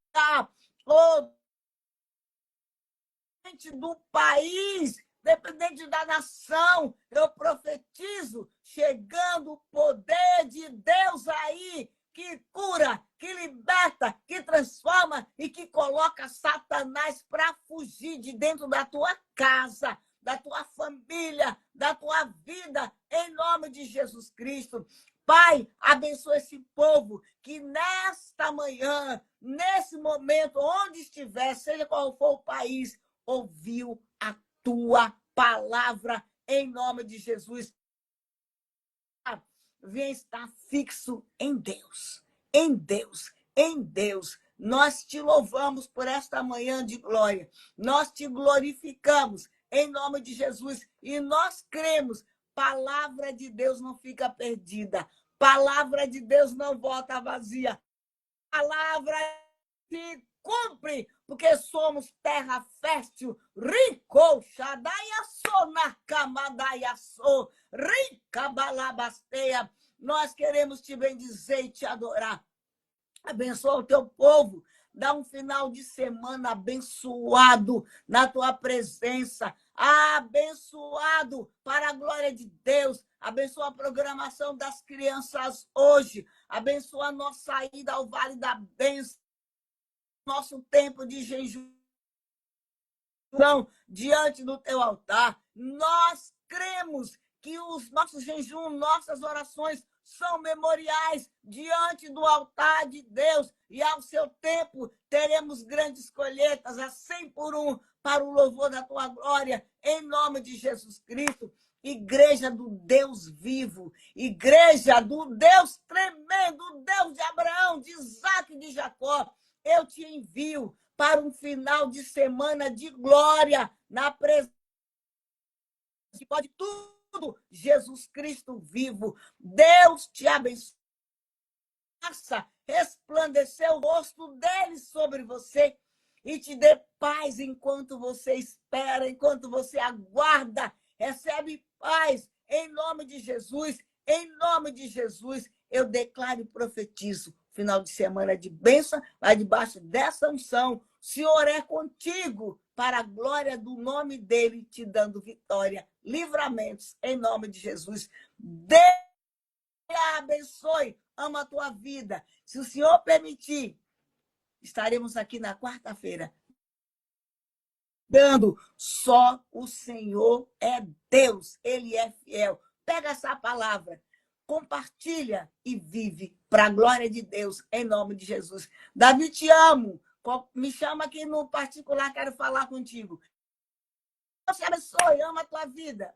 do país, dependente da nação, eu profetizo, chegando o poder de Deus aí, que cura, que liberta, que transforma e que coloca Satanás para fugir de dentro da tua casa, da tua família, da tua vida, em nome de Jesus Cristo. Pai, abençoa esse povo que nesta manhã, nesse momento, onde estiver, seja qual for o país, ouviu a tua palavra em nome de Jesus. Venha estar fixo em Deus, em Deus, em Deus. Nós te louvamos por esta manhã de glória. Nós te glorificamos em nome de Jesus e nós cremos. Palavra de Deus não fica perdida. Palavra de Deus não volta vazia. Palavra se cumpre, porque somos terra fértil. Rico, Xadaia, Sonacamadaya, So, Rica, Balabasteia. Nós queremos te bendizer e te adorar. Abençoa o teu povo. Dá um final de semana abençoado na tua presença. Abençoado para a glória de Deus. Abençoa a programação das crianças hoje. Abençoa a nossa ida ao Vale da Bênção. Nosso tempo de jejum diante do teu altar. Nós cremos que os nossos jejuns, nossas orações são memoriais diante do altar de Deus. E ao seu tempo teremos grandes colheitas, a 100 por 1, para o louvor da tua glória, em nome de Jesus Cristo. Igreja do Deus vivo, igreja do Deus tremendo, Deus de Abraão, de Isaac e de Jacó. Eu te envio para um final de semana de glória na presença de pode tudo, Jesus Cristo vivo. Deus te abençoe. Faça resplandecer o rosto dele sobre você e te dê paz enquanto você espera, enquanto você aguarda. Recebe paz em nome de Jesus. Em nome de Jesus, eu declaro e profetizo. Final de semana de bênção, vai debaixo dessa unção. O Senhor é contigo para a glória do nome dele, te dando vitória, livramentos, em nome de Jesus. Deus te abençoe, ama a tua vida. Se o Senhor permitir, estaremos aqui na quarta-feira. Dando, só o Senhor é Deus, ele é fiel. Pega essa palavra, compartilha e vive para a glória de Deus, em nome de Jesus. Davi, te amo. Me chama aqui no particular, quero falar contigo. Deus te abençoe, ama a tua vida.